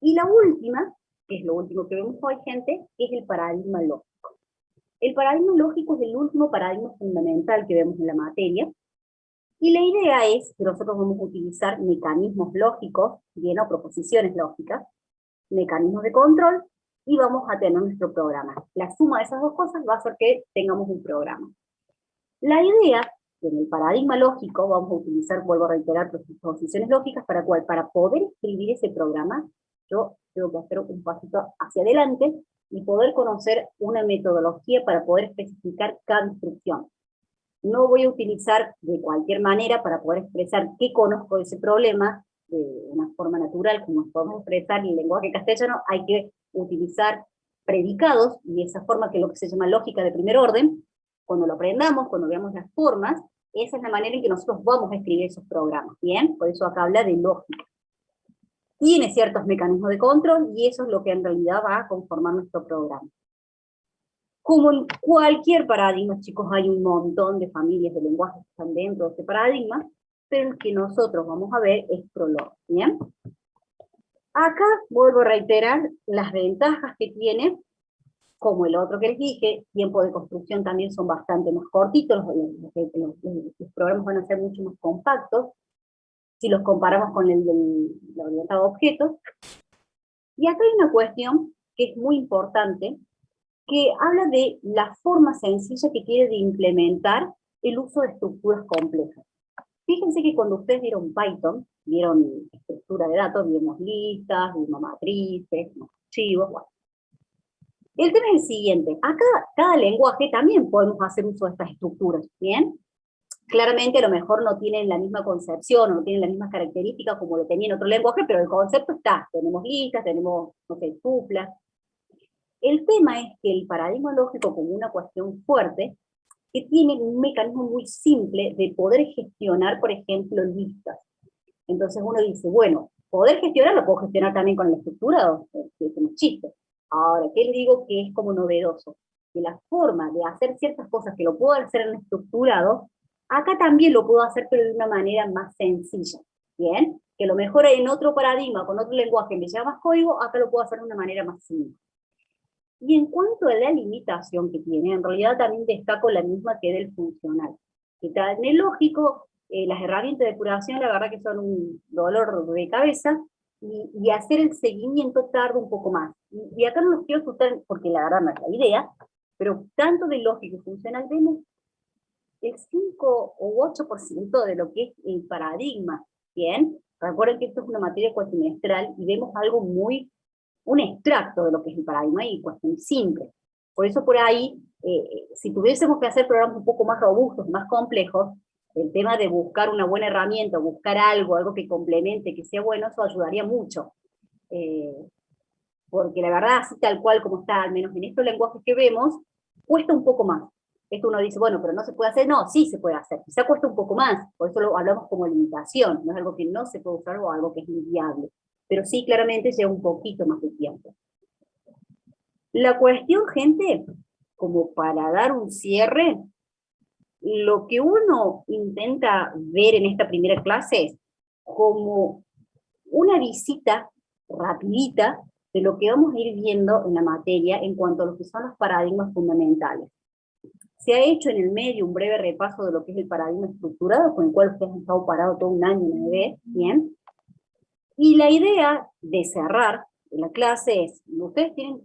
Y la última, que es lo último que vemos hoy, gente, es el paradigma lógico. El paradigma lógico es el último paradigma fundamental que vemos en la materia, y la idea es que nosotros vamos a utilizar mecanismos lógicos, bien, o proposiciones lógicas, mecanismos de control, y vamos a tener nuestro programa. La suma de esas dos cosas va a hacer que tengamos un programa. La idea, en el paradigma lógico, vamos a utilizar, vuelvo a reiterar, proposiciones lógicas, ¿para cuál? Para poder escribir ese programa, yo tengo que hacer un pasito hacia adelante, y poder conocer una metodología para poder especificar cada instrucción. No voy a utilizar de cualquier manera para poder expresar qué conozco de ese problema, de una forma natural, como podemos expresar en el lenguaje castellano, hay que utilizar predicados, y de esa forma que es lo que se llama lógica de primer orden. Cuando lo aprendamos, cuando veamos las formas, esa es la manera en que nosotros vamos a escribir esos programas, ¿bien? Por eso acá habla de lógica. Tiene ciertos mecanismos de control, y eso es lo que en realidad va a conformar nuestro programa. Como en cualquier paradigma, chicos, hay un montón de familias de lenguajes que están dentro de este paradigma, pero el que nosotros vamos a ver es Prolog, ¿bien? Acá vuelvo a reiterar las ventajas que tiene, como el otro que les dije, tiempo de construcción también son bastante más cortitos, los programas van a ser mucho más compactos, si los comparamos con el orientado a objetos. Y acá hay una cuestión que es muy importante, que habla de la forma sencilla que quiere de implementar el uso de estructuras complejas. Fíjense que cuando ustedes vieron Python, vieron estructura de datos, vimos listas, vimos matrices, archivos, bueno. El tema es el siguiente, acá cada lenguaje también podemos hacer uso de estas estructuras, ¿bien? Claramente a lo mejor no tienen la misma concepción, o no tienen las mismas características como lo tenía en otro lenguaje, pero el concepto está, tenemos listas, tenemos, no sé, tuplas. El tema es que el paradigma lógico, como una cuestión fuerte, que tiene un mecanismo muy simple de poder gestionar, por ejemplo, listas. Entonces uno dice, bueno, poder gestionar lo puedo gestionar también con la estructura, que es un chiste. Ahora, ¿qué les digo que es como novedoso? Que la forma de hacer ciertas cosas que lo puedo hacer en estructurado, acá también lo puedo hacer, pero de una manera más sencilla. ¿Bien? Que lo mejor en otro paradigma, con otro lenguaje, me lleva más código, acá lo puedo hacer de una manera más simple. Y en cuanto a la limitación que tiene, en realidad también destaco la misma que del funcional. Que en el lógico, las herramientas de depuración, la verdad que son un dolor de cabeza, y hacer el seguimiento tarda un poco más. Y acá no los quiero asustar, porque la verdad no es la idea, pero tanto de lógica y funcional vemos el 5 o 8% de lo que es el paradigma, ¿bien? Recuerden que esto es una materia cuatrimestral y vemos algo un extracto de lo que es el paradigma y cuestiones simples. Por eso por ahí, si tuviésemos que hacer programas un poco más robustos, más complejos, el tema de buscar una buena herramienta, buscar algo que complemente, que sea bueno, eso ayudaría mucho. Porque la verdad, así tal cual como está, al menos en estos lenguajes que vemos, cuesta un poco más. Esto uno dice, bueno, pero no se puede hacer. No, sí se puede hacer. Quizá cuesta un poco más, por eso lo hablamos como limitación, no es algo que no se puede usar o algo que es inviable. Pero sí, claramente lleva un poquito más de tiempo. La cuestión, gente, como para dar un cierre, lo que uno intenta ver en esta primera clase es como una visita rapidita de lo que vamos a ir viendo en la materia en cuanto a lo que son los paradigmas fundamentales. Se ha hecho en el medio un breve repaso de lo que es el paradigma estructurado, con el cual ustedes han estado parados todo un año en EB, ¿bien? Y la idea de cerrar la clase es, ustedes tienen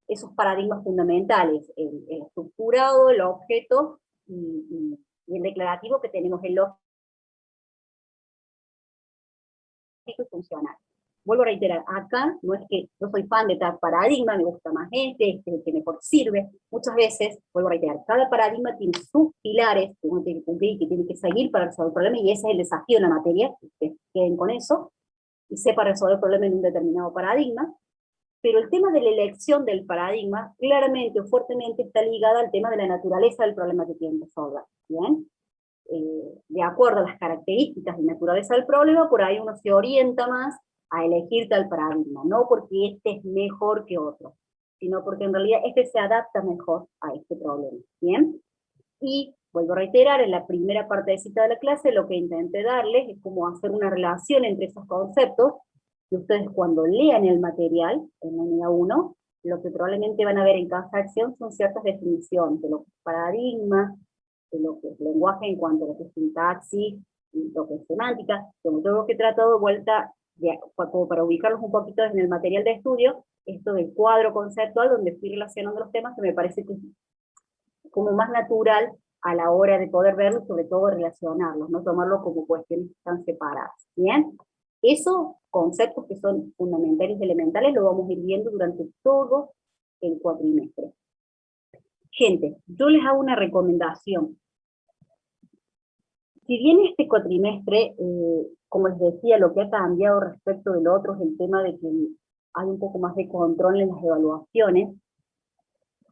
esos paradigmas fundamentales, el estructurado, el objeto y el declarativo que tenemos en lógico y funcional. Vuelvo a reiterar, acá no es que yo soy fan de tal paradigma, me gusta más este es el que mejor sirve. Muchas veces, vuelvo a reiterar, cada paradigma tiene sus pilares que uno tiene que cumplir y que tiene que seguir para resolver el problema, y ese es el desafío en la materia, que ustedes queden con eso, y sepa resolver el problema en un determinado paradigma. Pero el tema de la elección del paradigma, claramente o fuertemente está ligada al tema de la naturaleza del problema que quieren resolver, ¿bien? De acuerdo a las características y naturaleza del problema, por ahí uno se orienta más a elegir tal paradigma, no porque este es mejor que otro, sino porque en realidad este se adapta mejor a este problema, ¿bien? Y vuelvo a reiterar, en la primera partecita de la clase lo que intenté darles es cómo hacer una relación entre esos conceptos, que ustedes cuando lean el material, en la unidad 1, lo que probablemente van a ver en cada sección son ciertas definiciones de lo que es paradigma, de lo que es lenguaje en cuanto a lo que es sintaxis, y lo que es semántica, como todo lo que he tratado de vuelta, como para ubicarlos un poquito en el material de estudio, esto del cuadro conceptual, donde fui relacionando los temas, que me parece que es como más natural a la hora de poder verlos, sobre todo relacionarlos, no tomarlo como cuestiones que están separadas, ¿bien? Esos conceptos que son fundamentales y elementales lo vamos a ir viendo durante todo el cuatrimestre. Gente, yo les hago una recomendación. Si bien este cuatrimestre, como les decía, lo que ha cambiado respecto del otro es el tema de que hay un poco más de control en las evaluaciones,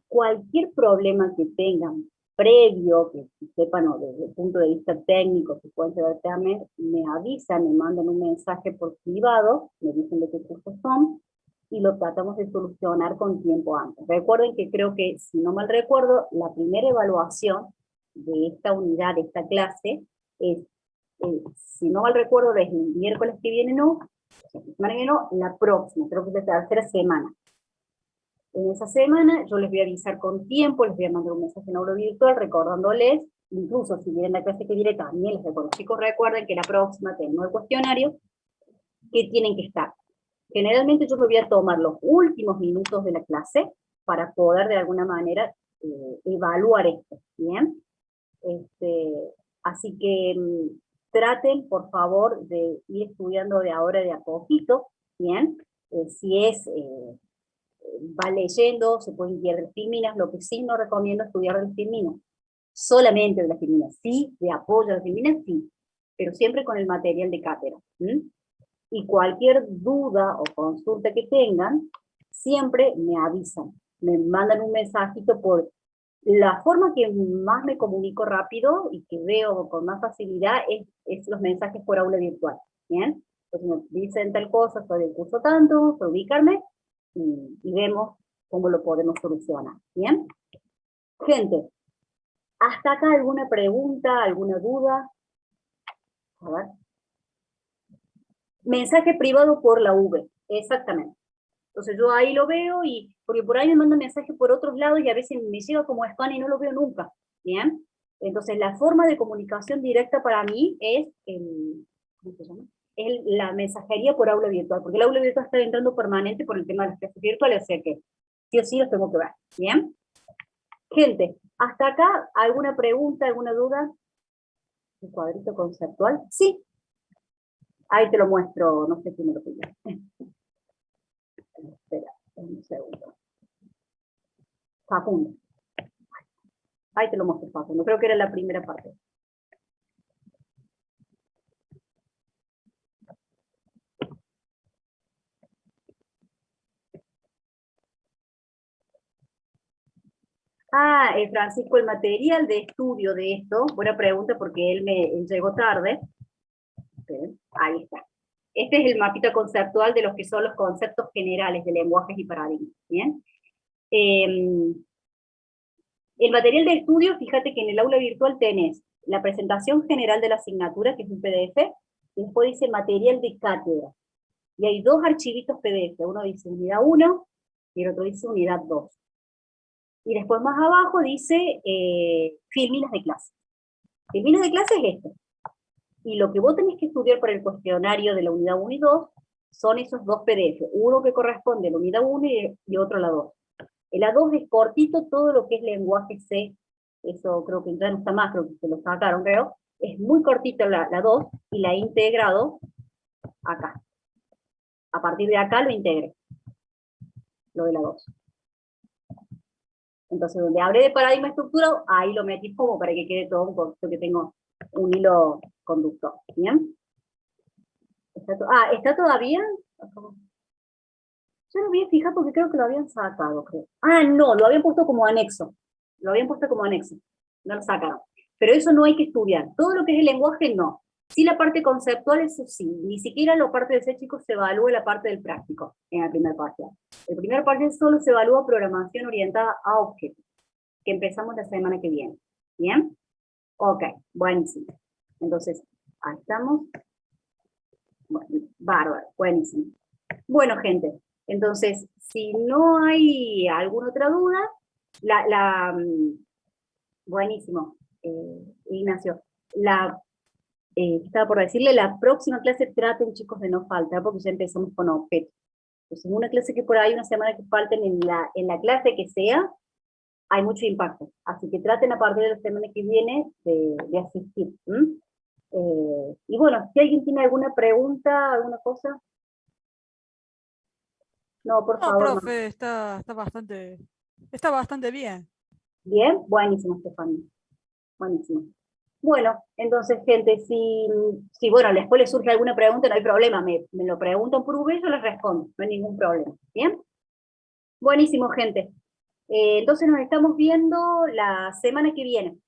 cualquier problema que tengan previo, que sepan o desde el punto de vista técnico, que pueden saber, me avisan, me mandan un mensaje por privado, me dicen de qué cursos son, y lo tratamos de solucionar con tiempo antes. Recuerden que creo que, si no mal recuerdo, la primera evaluación de esta unidad, de esta clase, es, si no mal recuerdo, desde el miércoles que viene no, la próxima, creo que es la tercera semana. En esa semana yo les voy a avisar con tiempo, les voy a mandar un mensaje en aula virtual recordándoles, incluso si vienen la clase que viene también les recuerdo, chicos, recuerden que la próxima tenemos el cuestionario, que tienen que estar. Generalmente yo me voy a tomar los últimos minutos de la clase para poder de alguna manera evaluar esto, ¿bien? Así que traten, por favor, de ir estudiando de ahora de a poquito, ¿bien? Si es... va leyendo, se pueden guiar de las filminas, lo que sí no recomiendo es estudiar de las filminas, solamente de las filminas, sí, de apoyo a las filminas, sí, pero siempre con el material de cátedra. Y cualquier duda o consulta que tengan, siempre me avisan, me mandan un mensajito por la forma que más me comunico rápido y que veo con más facilidad es los mensajes por aula virtual, ¿bien? Entonces me dicen tal cosa, soy del curso tanto, para ubicarme, y vemos cómo lo podemos solucionar, ¿bien? Gente, ¿hasta acá alguna pregunta, alguna duda? A ver. Mensaje privado por la V, exactamente. Entonces yo ahí lo veo, porque por ahí me mandan mensajes por otros lados y a veces me llega como spam y no lo veo nunca, ¿bien? Entonces la forma de comunicación directa para mí es ¿cómo se llama? Es la mensajería por aula virtual, porque el aula virtual está entrando permanente por el tema de las clases virtuales, o sea que sí o sí los tengo que ver, ¿bien? Gente, hasta acá, ¿alguna pregunta, alguna duda? ¿Un cuadrito conceptual? Sí. Ahí te lo muestro, no sé si me lo pidió. Espera, un segundo. Facundo. Ahí te lo muestro, Facundo. Creo que era la primera parte. Francisco, el material de estudio de esto, buena pregunta porque él llegó tarde. Ahí está. Este es el mapita conceptual de los que son los conceptos generales de lenguajes y paradigmas. ¿Bien? El material de estudio, fíjate que en el aula virtual tenés la presentación general de la asignatura, que es un PDF, y después dice material de cátedra. Y hay dos archivitos PDF, uno dice unidad 1 y el otro dice unidad 2. Y después más abajo dice filminas de clase. Filminas de clase es esto. Y lo que vos tenés que estudiar para el cuestionario de la unidad 1 y 2 son esos dos PDF. Uno que corresponde a la unidad 1 y otro a la 2. El A2 es cortito, todo lo que es lenguaje C, eso creo que ya no está más, creo que se lo sacaron, creo. Es muy cortito la 2 y la he integrado acá. A partir de acá lo integré, lo de la 2. Entonces, donde hablé de paradigma estructurado, ahí lo metí como para que quede todo un concepto que tengo un hilo conductor. ¿Bien? ¿Está todavía? Yo no voy a fijar porque creo que lo habían sacado, creo. No, lo habían puesto como anexo. Lo habían puesto como anexo. No lo sacaron. Pero eso no hay que estudiar. Todo lo que es el lenguaje, no. Sí, la parte conceptual, eso sí. Ni siquiera la parte de ese chico se evalúa la parte del práctico en el primer parcial. El primer parcial solo se evalúa programación orientada a objetos, que empezamos la semana que viene. ¿Bien? Ok, buenísimo. Entonces, ahí estamos. Bueno, bárbaro, buenísimo. Bueno, gente, entonces, si no hay alguna otra duda, buenísimo, Ignacio, estaba por decirle, la próxima clase traten, chicos, de no faltar, porque ya empezamos con objetos. Entonces, una clase que por ahí, una semana que falten en la clase que sea, hay mucho impacto. Así que traten a partir de la semana que viene de asistir. Y bueno, si alguien tiene alguna pregunta, alguna cosa. No, por No, favor, no. profe, está bastante bien. Bien, buenísimo, Estefanía. Buenísimo. Bueno, entonces, gente, si bueno, después les surge alguna pregunta, no hay problema, me lo preguntan por V, yo les respondo, no hay ningún problema. ¿Bien? Buenísimo, gente. Entonces nos estamos viendo la semana que viene.